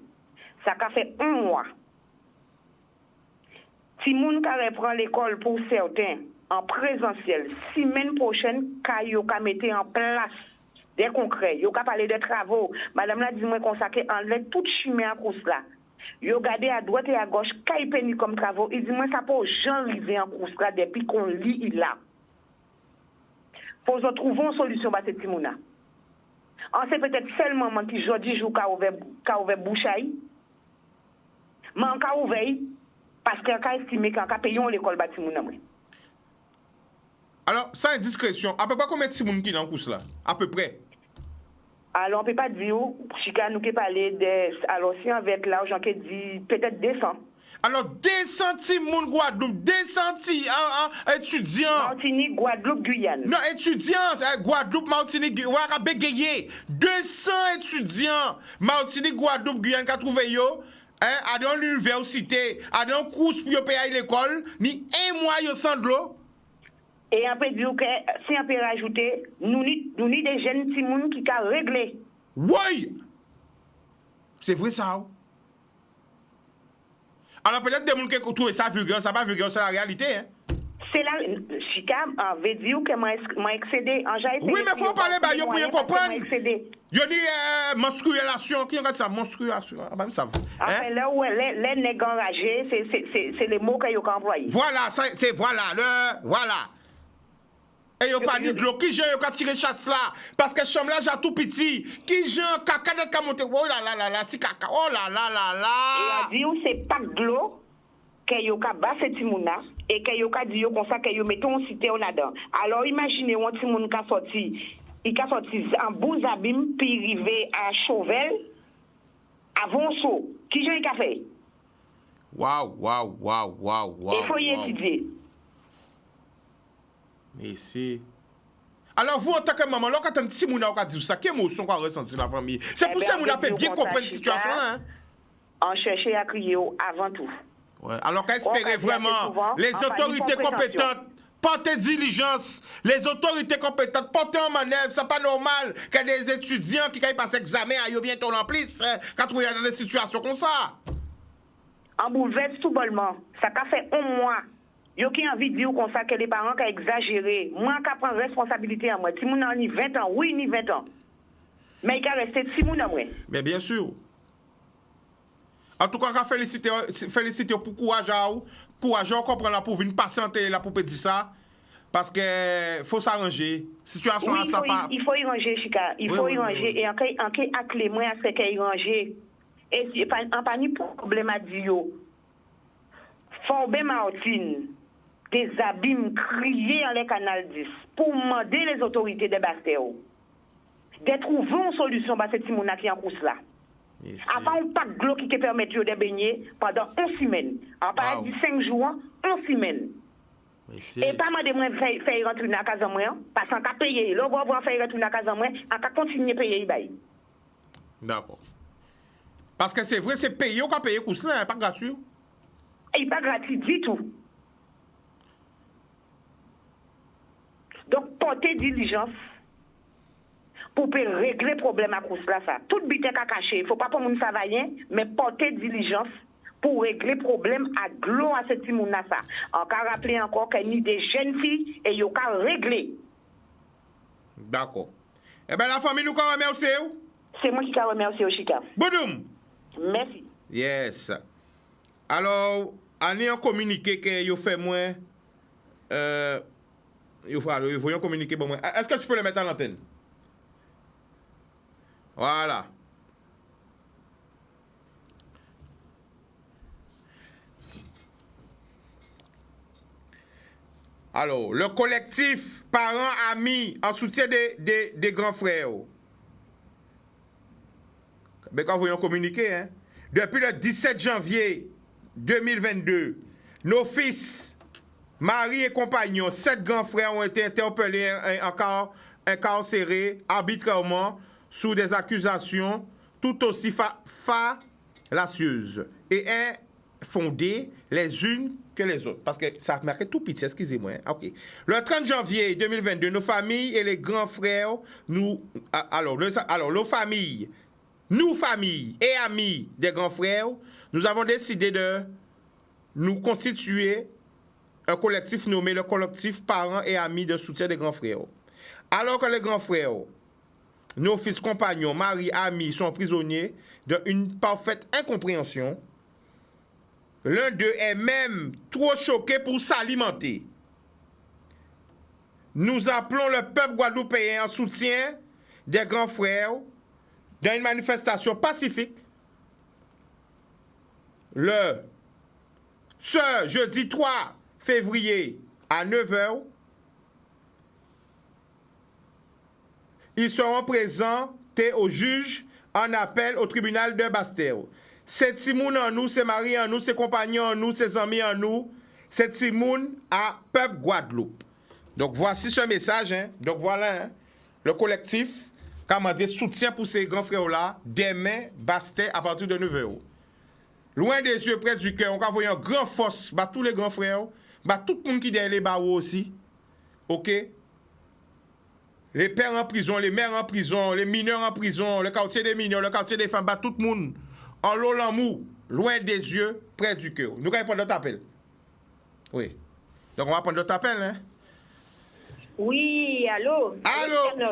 S8: Ça a fait 1 mois. Si moun ka reprend l'école pour certains en présentiel, semaine prochaine, yo ka mette en place des concrets, yo ka parler de travaux. Madame la dit moi consacré enlève toute chimie à course là. Yo gade à droite et à gauche, kay peni comme travaux. Il dit, moi, ça peut jamais arriver en course là depuis qu'on lit il là. Faut que trouver une solution à cette timouna. On sait peut-être seulement qui aujourd'hui joue qu'a ouvert bouchaille. Mais on qu'a ouvert parce qu'on a estimé qu'on a payé l'école bâtimouna.
S3: Alors, sans indiscrétion, à peu près combien de timoun qui dans course là? À peu près.
S8: Alors, on ne peut pas dire, Chika, nous qui parler de. Alors, si on veut être là, j'en ai dit peut-être 200.
S3: Alors, 200 moun Guadeloupe, 200 étudiants.
S8: Martinique, Guadeloupe, Guyane.
S3: Non, étudiants, Guadeloupe, Martinique, Ouara bégayé. 200 étudiants, Martinique, Guadeloupe, Guyane, qui ont trouvé yo, à dans l'université, à dans course pour payer l'école, ni 1 mois yo sans de l'eau.
S8: Et on peut dire que si on peut rajouter, nous ni des jeunes petits moun qui ont réglé.
S3: Oui! C'est vrai ça. Alors peut-être des gens qui ont trouvé ça vulgaire, ça pas vulgaire, c'est la réalité. Hein?
S8: C'est là, Chika, on veut dire que m'a excédé.
S3: Oui, mais il faut parler, bah, pour comprendre. Il y a dit menstruation, qui regarde ça, menstruation. Ah, ben, ça va.
S8: Enfin, là où les nègres enragés, c'est les mots qu'ils ont employés.
S3: Voilà, c'est voilà. Et yo pas dit de l'eau, qui j'ai yo ka tiré chasse là parce que chambre là j'ai tout petit. Qui j'ai caca net ka monter. Oh là, si caca. Oh là.
S8: Et a dit c'est pas de l'eau que yo ka ba cette timouna et que yo ka dit yo comme ça que yo mettons cité on dedans. Alors imaginez un petit moun ka sorti, il ka sorti en beaux abîmes puis arrivé à Chauvel avant saut. Qui j'ai ka fait?
S3: Waouh.
S8: Il faut y étudier.
S3: Mais c'est. Alors, vous, en tant que maman, quand un petit moun a dit ça, quelle émotion qu'on ressenti la famille? C'est pour ça que vous avez bien compris la situation là.
S8: On cherchait à crier avant tout.
S3: Ouais. Alors, qu'espérer vraiment les autorités compétentes porter diligence, les autorités compétentes porter en manœuvre, c'est pas normal que des étudiants qui passent examen aillent bientôt en plus quand vous êtes dans des situations comme ça.
S8: En bouleverse tout bonnement, ça a fait 1 mois. Yo qui envie de dire comme ça que les parents qui ont exagéré, moi qui prends responsabilité en moi. Si moun a 20 ans, oui, ni 20 ans. Mais il a resté si moun a moi.
S3: Mais bien sûr. En tout cas, féliciter pour courage on comprend la pour venir patienter là pour dire ça parce que faut s'arranger. Situation
S8: oui,
S3: ça pas.
S8: Il faut y ranger Chika, il faut y ranger et en clé moi à ce qu'il ranger. Et si en pas ni problème à dire Forbé Martine des abîmes criés en les canal 10 pour demander les autorités de Bastéo de trouver une solution pour cette timouna qui en course là. Avant un pack de l'eau qui te permet de baigner pendant 1 semaine. En parlant de 5 jours, 1 semaine. Et pas moi de moi faire rentrer dans la case en moi, parce qu'on a payé. Là, on va faire rentrer dans la case en moi, on a continué à payer.
S3: D'accord. Parce que c'est vrai, c'est payé, on a payé course là, pas gratuit.
S8: Il n'est pas gratuit du tout. Donc, porter diligence pour régler le problème à cause de ça. Tout but est caché. Il ne faut pas pour moun savayen, mais porter diligence pour régler le problème à glon à ce petit monde là ça. Encore rappeler encore qu'il y a des jeunes filles et il y a régler.
S3: D'accord. Eh bien, la famille nous remercie.
S8: C'est moi qui remercie au Chica.
S3: Boudoum.
S8: Merci.
S3: Yes. Alors, on a communiqué que vous fait moins. Vous voyez communiquer bon moins. Est-ce que tu peux le mettre à l'antenne? Voilà. Alors, le collectif parents, amis, en soutien des grands frères. Mais quand vous voyez communiqué, hein, depuis le 17 janvier 2022, nos fils, maris et compagnons, 7 grands frères ont été interpellés, incarcérés arbitrairement sous des accusations tout aussi fallacieuses et infondées les unes que les autres. Parce que ça marquait tout petit, excusez-moi. Hein? OK. Le 30 janvier 2022, nos familles et les grands frères, nos familles, nous, familles et amis des grands frères, nous avons décidé de nous constituer un collectif nommé le collectif parents et amis de soutien des grands frères. Alors que les grands frères, nos fils, compagnons, maris, amis sont prisonniers d'une parfaite incompréhension, l'un d'eux est même trop choqué pour s'alimenter. Nous appelons le peuple guadeloupéen en soutien des grands frères dans une manifestation pacifique ce jeudi 3 février à 9h. Ils seront présentés au juge en appel au tribunal de Bastère. C'est Timoun en nous, c'est Marie en nous, c'est compagnons en nous, c'est amis en nous, c'est Timoun à Peuple Guadeloupe. Donc voici ce message. Hein. Donc voilà, hein, le collectif qui a demandé soutien pour ces grands frères-là, demain, Bastère à partir de 9h. Loin des yeux, près du cœur, on va envoyer un grand force, bah, tous les grands frères, bah, tout le monde qui est derrière les barreaux aussi. OK? Les pères en prison, les mères en prison, les mineurs en prison, le quartier des mineurs, le quartier des femmes, bah, tout le monde en l'eau l'amour, loin des yeux, près du cœur. Nous allons prendre notre appel. Oui. Donc on va prendre notre appel, hein?
S5: Oui, allô?
S3: Allô?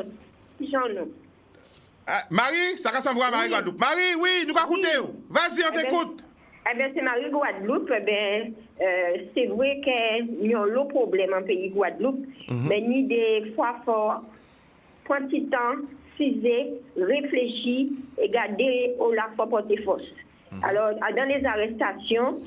S3: Marie, ça ressemble à Marie Guadeloupe. Marie, oui, nous allons écouter. Vas-y, on t'écoute.
S5: Eh bien, c'est Marie Guadeloupe. Eh bien, c'est vrai qu'il y a un problème en pays Guadeloupe, mais ni des fois fort, prendre petit temps, ciser, réfléchir et garder au la fois porter force. Alors, dans les arrestations,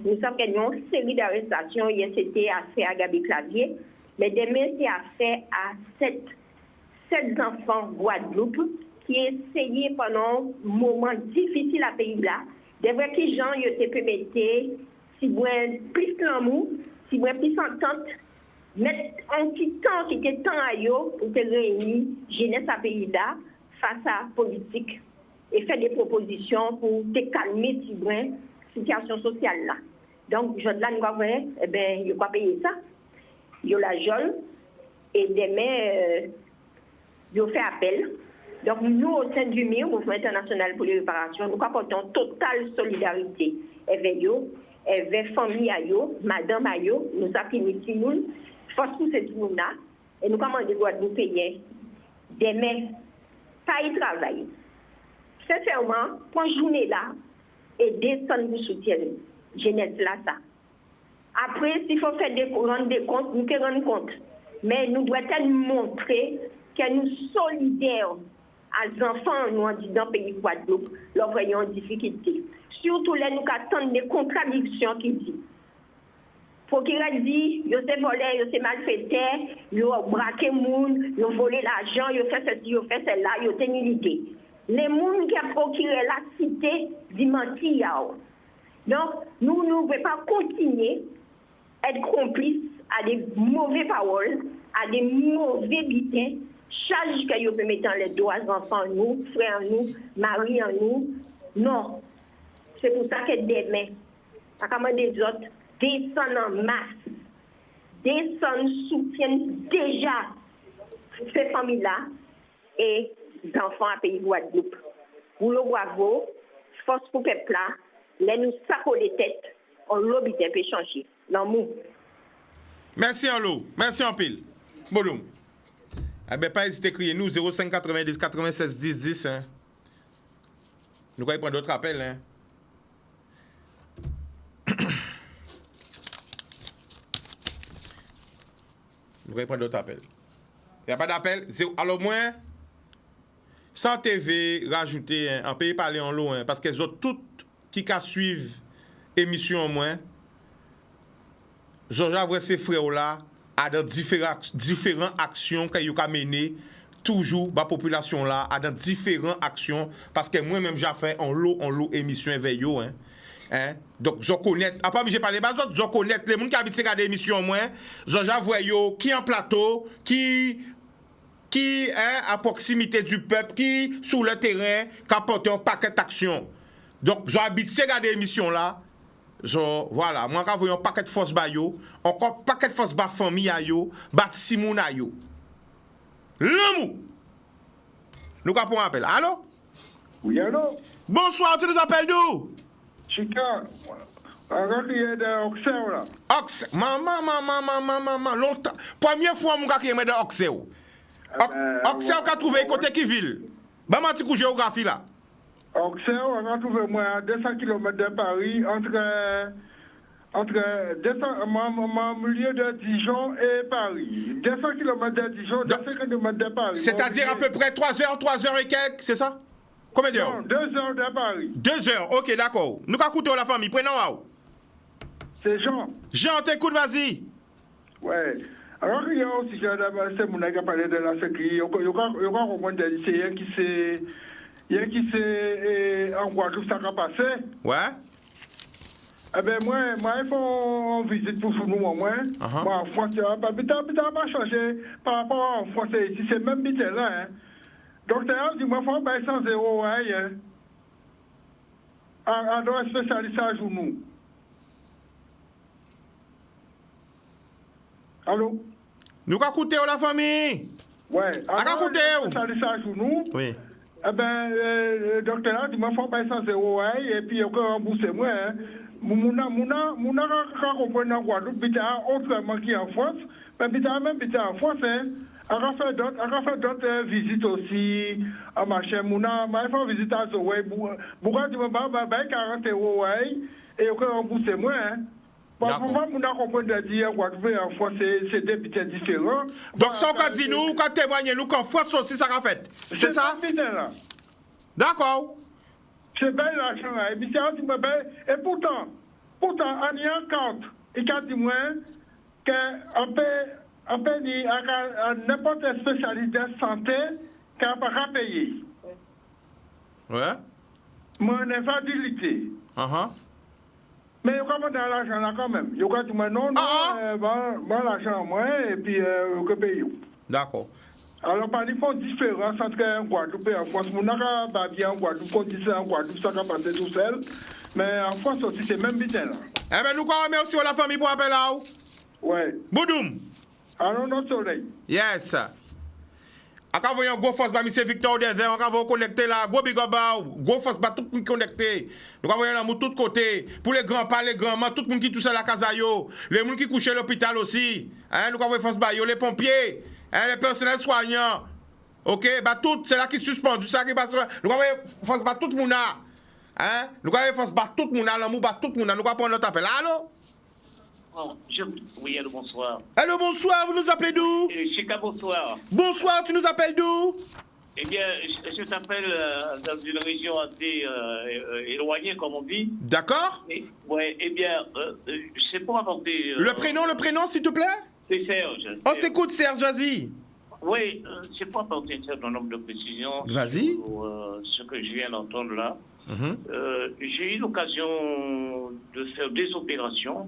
S5: nous savons qu'il y a une série d'arrestations. Hier, c'était affaire à Gabi Clavier, mais demain, c'est affaire à 7 enfants Guadeloupe qui essayaient pendant un moment difficile à pays-là. Des vrais qui gens, ils te permettaient, si vous avez plus l'amour, si vous avez plus entente, mettre un petit temps qui était temps à eux pour te réunir, jeunesse à pays-là, face à la politique, et faire des propositions pour te calmer, si vous avez situation sociale là. Donc, je là, nous avons, eh bien, il faut payer ça. Il y a la jeune, et demain, il fait appel. Donc, nous, au sein du MIR, Mouvement international pour les réparations, nous apportons totale solidarité avec eux, avec la famille, madame, nous appuyons tout le monde, force pour ce monde-là, et nous commandons Guadeloupéens, demain, pas y travailler. Sincèrement, pour une journée-là, et descendre pour soutien, jeunesse là, ça. Après, s'il faut faire rendre des comptes, nous pouvons rendre compte. Mais nous devons montrer que nous sommes solidaires aux enfants nous dans le pays de Guadeloupe, leur voyons en difficulté. Surtout là, nous attendons des contradictions qui disent. Faut qu'il a dit, ils ont volé, ils ont malfaiteur, ils ont braqué les gens, ils ont volé l'argent, ils ont fait ceci, ils ont fait cela, ils ont tenu l'idée. Les gens qui ont procuré la cité, disent mentir. Donc, nous ne pouvons pas continuer à être complices à des mauvaises paroles, à des mauvais bulletins, charge que vous pouvez mettre dans les doigts enfants, nous, frères, nous, maris, nous. Non. C'est pour ça que demain, à commander des autres, descendent en masse, descendent, soutiennent déjà ces familles-là et les enfants à pays Guadeloupe. Pour le bravo, force pour le peuple là, les nous sacons des têtes, on lobby des peut changer. L'amour.
S3: Merci en l'eau, merci en pile. Bonjour. Eh bien, pas hésiter à crier nous 05 90 96 10 10. Hein. Nous allons prendre d'autres appels. Hein. Nous allons prendre d'autres appels. Il n'y a pas d'appel. Alors, moins, sans TV, rajouter, hein, en pays parler en l'eau, hein, parce qu'elles ont toutes qui suivent l'émission en moins. Georges Avray, ces frères-là, à dans différentes actions qu'ils ont menées, toujours, la population là, à dans différentes actions, parce que moi-même, j'ai fait en l'eau émission avec eux. Hein? Donc, je connais, après, j'ai parlé, je connais les gens qui habitent ces émissions, moi, Georges Avray, qui en plateau, qui est à proximité du peuple, qui, sur le terrain, qui apporte un paquet d'actions. Donc, j'habite ces émissions là. Voilà, moi quand voyons un paquet de force ba yo, encore paquet de force ba famille a yo, ba Simon a yo. L'amour. Nous capons appel. Allô?
S6: Oui, allô?
S3: Bonsoir, tu nous appelles d'où?
S6: Chica, on qui est de Oxel là.
S3: Oxel, maman, longtemps. Première fois mon gars qui est de Oxel. Oxel qu'a trouvé côté qui ville. Ba m'a petit géographie là.
S6: Oxel, on a trouvé moi à 200 km de Paris, entre milieu de Dijon et Paris. 200 km de Dijon, 200 km de Paris.
S3: C'est-à-dire à peu près 3 heures et quelques, c'est ça? Combien d'heures?
S6: Non, 2 heures de Paris.
S3: 2 heures, ok, d'accord. Nous écoutons la famille, prenons.
S6: C'est Jean.
S3: Jean, t'écoute, vas-y.
S6: Ouais. Alors, il y a aussi, c'est mon qui a parlé de la sécurité. Il y a comprendre des lycéens qui s'est. Il y a qui c'est en Guadeloupe, ça va passer.
S3: Ouais.
S6: Eh bien, moi, il faut une visite pour nous, moi. Moi, en France, ça n'a pas changé par rapport en France ici. C'est même bité là. Hein. Donc, il dit, moi, il faut bailler 100 euros. Hein. On doit spécialiser à nous. Allô?
S3: Nous allons écouter la famille.
S6: Ouais.
S3: On va écouter.
S6: Spécialiser à nous.
S3: Oui.
S6: Eh bien, le docteur a dit, moi, il faut bailler 100 euros. Et puis, il faut rembourser moi. Hein. Mouna comprendre en Guadeloupe, bita autrement qui en France, mais bita en France, hein. On a fait d'autres visites aussi à machin. Mouna, il faut visiter à Zoé. Pourquoi tu me bailler 40 euros, et on peut rembourser moi, hein. Pourquoi Mouna comprendre dire Guadeloupe en France, c'est des bits différents.
S3: Donc, ça, on dit nous, quand témoignez nous qu'en France aussi, ça a fait. C'est ça? D'accord.
S6: C'est bel l'argent, et pourtant, on y a un compte. Il a dit moi qu'on peut dire à n'importe quel spécialiste de santé qu'on ne peut pas payer.
S3: Ouais.
S6: Moi, on n'est pas d'utilité. Mais il y a dans l'argent là quand même. Il y a dit moi non, l'argent moi, et puis on peut payer.
S3: D'accord.
S6: Alors, par exemple, il y a une différence entre un Guadeloupe et en France. Mon n'a bien en Guadeloupe, quand il en Guadeloupe, ça va passer tout seul. Mais en France aussi, c'est même bien là.
S3: Eh bien, nous remercions aussi la famille pour appeler là.
S6: Ouais.
S3: Boudoum.
S6: Alors, notre soleil.
S3: Yes. Quand vous voyez un gros force, M. Victor Dezer, quand vous connectez là, gros big up, gros force, tout le monde connecté. Nous voyons là, de tous côtés. Pour les grands-parents, les grands-mères, tout le monde qui touche à la casa, les gens qui couchent à l'hôpital aussi. Nous voyons force, les pompiers. Les personnels soignants, ok, tout, c'est là qui suspend, c'est là qui passe. Nous avons force tout le monde là. Nous avons force tout le monde là, l'amour tout le monde. Nous avons prendre notre appel. Allô?
S9: Oui, allô, bonsoir.
S3: Allô, bonsoir, vous nous appelez d'où?
S9: Chica, bonsoir.
S3: Bonsoir, tu nous appelles d'où?
S9: Eh bien, je t'appelle dans une région assez éloignée, comme on dit.
S3: D'accord.
S9: Oui, eh bien, c'est pour apporter...
S3: Le prénom, s'il te plaît?
S9: C'est Serge.
S3: On t'écoute, Serge, vas-y.
S9: Oui, c'est pour apporter un certain nombre de précisions.
S3: Vas-y.
S9: Sur ce que je viens d'entendre là. J'ai eu l'occasion de faire des opérations.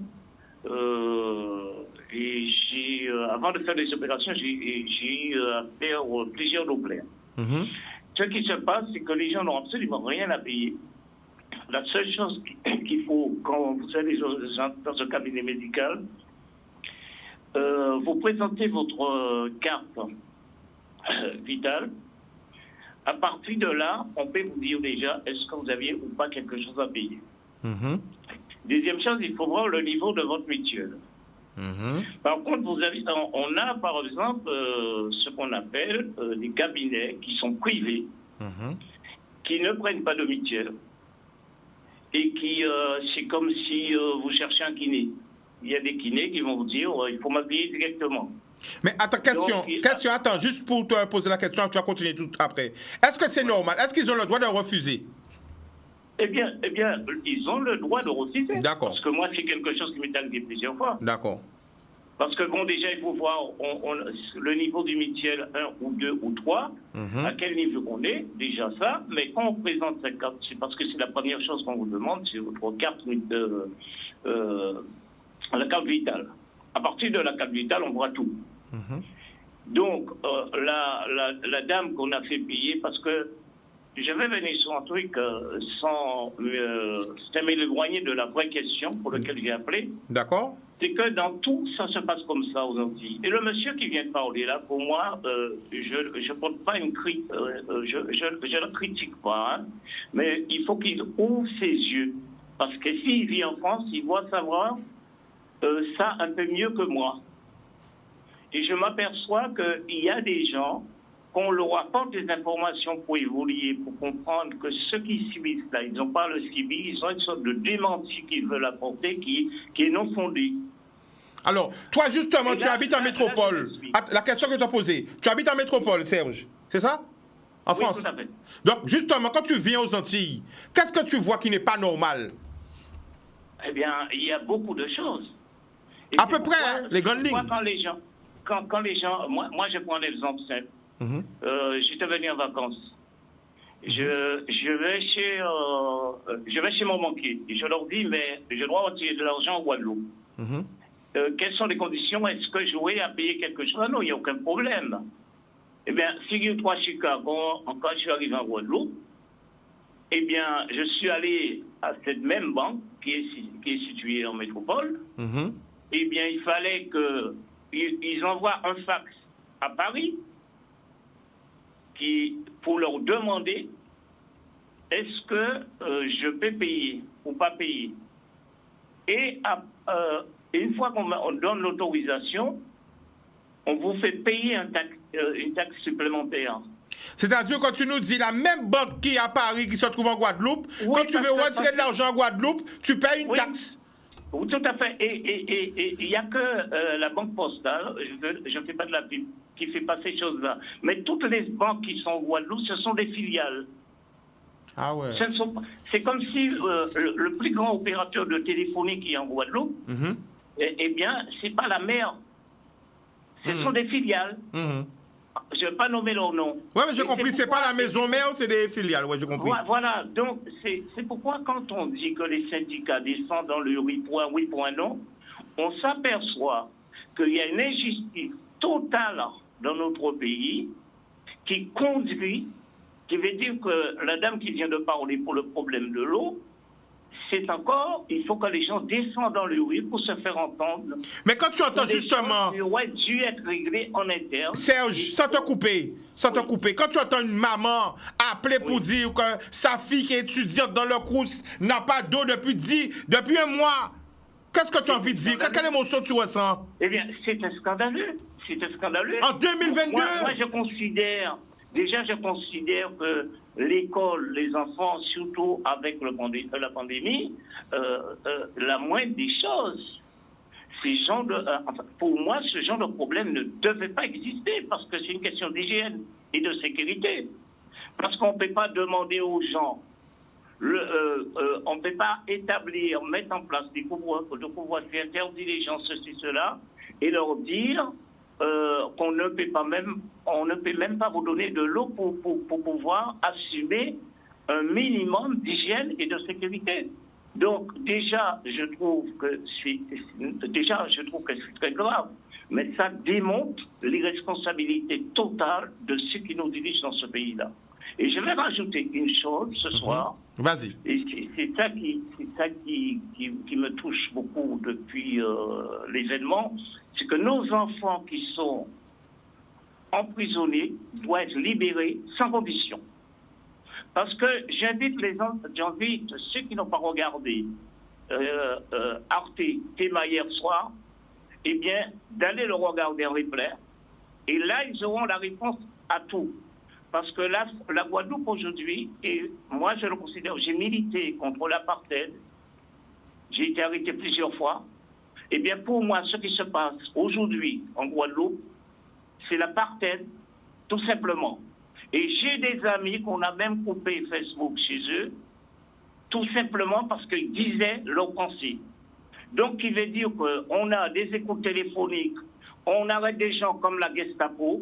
S9: Et avant de faire des opérations, j'ai eu à faire plusieurs doublets. Ce qui se passe, c'est que les gens n'ont absolument rien à payer. la seule chose qu'il faut, quand vous allez dans un cabinet médical, vous présentez votre carte vitale. À partir de là, on peut vous dire déjà est-ce que vous aviez ou pas quelque chose à payer. Deuxième chose, il faut voir le niveau de votre mutuelle. Par contre, on a par exemple ce qu'on appelle des cabinets qui sont privés, qui ne prennent pas de mutuelle et qui, c'est comme si vous cherchez un kiné. Il y a des kinés qui vont vous dire il faut m'appuyer directement.
S3: Mais attends, question, attends, juste pour te poser la question, tu vas continuer tout après. Est-ce que c'est normal? Est-ce qu'ils ont le droit de refuser?
S9: Eh bien, ils ont le droit de refuser.
S3: D'accord.
S9: Parce que moi, c'est quelque chose qui m'est arrivé plusieurs fois.
S3: D'accord.
S9: Parce que bon, déjà, il faut voir le niveau du mutuel 1 ou 2 ou 3, à quel niveau on est, déjà ça. Mais quand on présente cette carte, c'est parce que c'est la première chose qu'on vous demande, c'est votre carte, la carte vitale. À partir de la carte vitale, on voit tout. Donc, la dame qu'on a fait payer, parce que je vais venir sur un truc sans m'éloigner de la vraie question pour laquelle j'ai appelé.
S3: D'accord.
S9: C'est que dans tout, ça se passe comme ça aux Antilles. Et le monsieur qui vient de parler là, pour moi, je porte pas une critique, je ne critique pas, hein, mais il faut qu'il ouvre ses yeux. Parce que s'il vit en France, il doit savoir ça un peu mieux que moi. Et je m'aperçois qu'il y a des gens qu'on leur apporte des informations pour évoluer, pour comprendre que ceux qui subissent là, ils n'ont pas le subi, ils ont une sorte de démenti qu'ils veulent apporter qui est non fondé.
S3: Alors, toi justement, tu habites en métropole. La question que tu as posée, tu habites en métropole, Serge, c'est ça? En France?
S9: Oui, tout à fait.
S3: Donc, justement, quand tu viens aux Antilles, qu'est-ce que tu vois qui n'est pas normal?
S9: Eh bien, il y a beaucoup de choses. Et
S3: à peu près, hein, les grandes lignes.
S9: Quand les gens, moi je prends un exemple simple. J'étais venu en vacances. Je vais chez mon banquier et je leur dis, mais je dois retirer de l'argent au Guadeloupe. Quelles sont les conditions? Est-ce que je vais à payer quelque chose? Non, il n'y a aucun problème. Eh bien, figure-toi, Chicago, quand je suis arrivé en Guadeloupe, eh bien, je suis allé à cette même banque qui est située en métropole. Eh bien, il fallait qu'ils envoient un fax à Paris pour leur demander est-ce que je peux payer ou pas payer. Et une fois qu'on donne l'autorisation, on vous fait payer une taxe supplémentaire.
S3: C'est-à-dire, quand tu nous dis la même banque qui est à Paris, qui se trouve en Guadeloupe, oui, quand tu veux retirer de l'argent en Guadeloupe, tu payes une taxe.
S9: Oui, tout à fait. Et il n'y a que la banque postale, je ne fais pas de la pub, qui fait pas ces choses-là. Mais toutes les banques qui sont en Guadeloupe, ce sont des filiales.
S3: Ah ouais.
S9: C'est comme si le plus grand opérateur de téléphonie qui est en Guadeloupe, eh bien, c'est pas la mère. Ce sont des filiales. Je ne vais pas nommer leur nom.
S3: Oui, mais j'ai compris, c'est pas la maison mère, c'est des filiales, oui, j'ai compris.
S9: Voilà, donc c'est pourquoi quand on dit que les syndicats descendent dans le oui point non, on s'aperçoit qu'il y a une injustice totale dans notre pays qui conduit, qui veut dire que la dame qui vient de parler pour le problème de l'eau, c'est encore, il faut que les gens descendent dans le oui pour se faire entendre.
S3: Mais quand tu entends justement...
S9: Il aurait dû être réglé en interne.
S3: Serge, sans te couper, quand tu entends une maman appeler pour dire que sa fille qui est étudiante dans le cours n'a pas d'eau depuis un mois, qu'est-ce que tu as envie de dire? Quelle émotion tu ressens?
S9: Eh bien, c'est scandaleux. C'est scandaleux.
S3: En 2022?
S9: Moi, je considère que l'école, les enfants, surtout avec la pandémie, la moindre des choses, pour moi, ce genre de problème ne devait pas exister parce que c'est une question d'hygiène et de sécurité. Parce qu'on ne peut pas demander aux gens, on ne peut pas mettre en place des couvre-feux, interdire les gens ceci, cela, et leur dire qu'on ne peut même pas vous donner de l'eau pour pouvoir assumer un minimum d'hygiène et de sécurité. Donc déjà, je trouve que c'est très grave. Mais ça démontre l'irresponsabilité totale de ceux qui nous dirigent dans ce pays-là. Et je vais rajouter une chose ce soir.
S3: Vas-y.
S9: Et c'est ça qui me touche beaucoup depuis l'événement, c'est que nos enfants qui sont emprisonnés doivent être libérés sans condition. Parce que j'invite ceux qui n'ont pas regardé Arte Théma hier soir, eh bien, d'aller le regarder en replay. Et là, ils auront la réponse à tout. Parce que là, la Guadeloupe aujourd'hui, et moi je le considère, j'ai milité contre l'apartheid, j'ai été arrêté plusieurs fois. Eh bien, pour moi, ce qui se passe aujourd'hui en Guadeloupe, c'est l'apartheid, tout simplement. Et j'ai des amis qu'on a même coupé Facebook chez eux, tout simplement parce qu'ils disaient leur pensée. Donc, il veut dire qu'on a des écoutes téléphoniques, on arrête des gens comme la Gestapo,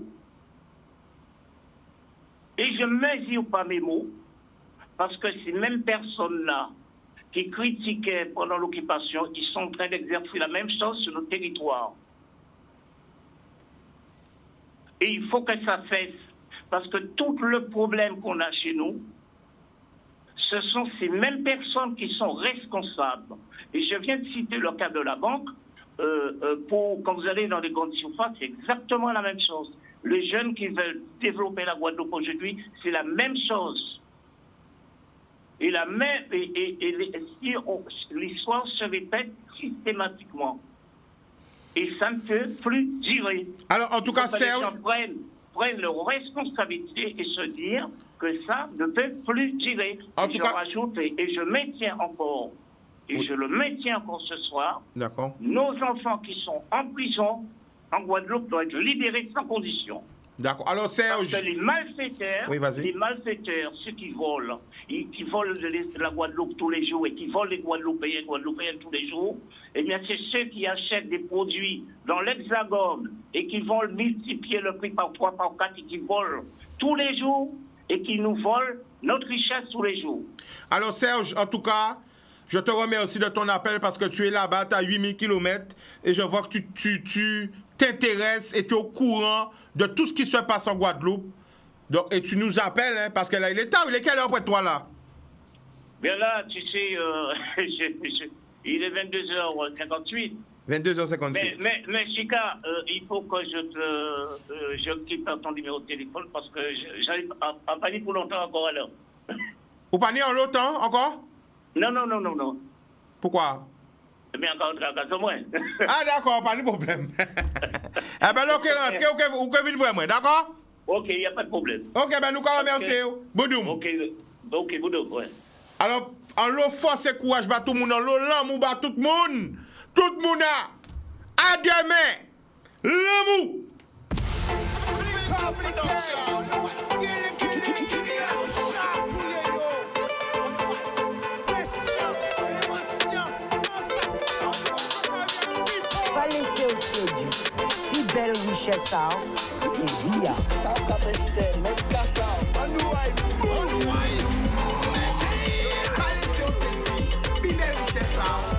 S9: et je ne mesure pas mes mots, parce que ces mêmes personnes-là qui critiquaient pendant l'occupation, ils sont en train d'exercer la même chose sur nos territoires. Et il faut que ça cesse, parce que tout le problème qu'on a chez nous, ce sont ces mêmes personnes qui sont responsables. Et je viens de citer le cas de la banque. Quand vous allez dans les grandes surfaces, c'est exactement la même chose. Les jeunes qui veulent développer la Guadeloupe aujourd'hui, c'est la même chose. Et l'histoire se répète systématiquement. Et ça ne peut plus durer.
S3: Alors, en tout cas, Serge...
S9: Les gens prennent leurs responsabilités et se dire que ça ne peut plus durer.
S3: En tout cas...
S9: rajoute, et je maintiens encore, je le maintiens encore ce soir,
S3: d'accord.
S9: Nos enfants qui sont en prison, en Guadeloupe, doivent être libérés sans condition.
S3: D'accord. Alors, Serge...
S9: Parce que les malfaiteurs, ceux qui volent de la Guadeloupe tous les jours et qui volent les Guadeloupéennes tous les jours, eh bien, c'est ceux qui achètent des produits dans l'Hexagone et qui vont multiplier le prix par 3, par 4 et qui volent tous les jours et qui nous volent notre richesse tous les jours.
S3: Alors, Serge, en tout cas, je te remercie de ton appel parce que tu es là-bas, tu as 8000 km et je vois que tu t'intéresses et tu es au courant de tout ce qui se passe en Guadeloupe. Donc, et tu nous appelles, hein, parce que là, il est tard. Il est quelle heure pour toi, là?
S9: Bien là, tu sais, il est 22h58.
S3: 22h58.
S9: Mais Chika, il faut que je quitte ton numéro de téléphone parce que j'arrive à pas pour longtemps encore à l'heure.
S3: Vous pas en longtemps encore?
S9: Non.
S3: Pourquoi?
S9: Eh bien, encore à la moins.
S3: Ah, d'accord, pas de problème. Eh bien, ok, rentrez, vous pouvez venir voir moi, d'accord?
S9: Ok, il n'y a pas de problème.
S3: Ok, ben nous remercions. Boudoum.
S9: Ok, Boudoum, ouais.
S3: Alors, en l'eau force et courage, bah tout le monde, en l'eau l'amour, bah tout le monde. Tout le monde à demain. L'amour.
S2: Pas laisser au séduit. Une belle richesse, ça. Et bien.
S3: Be very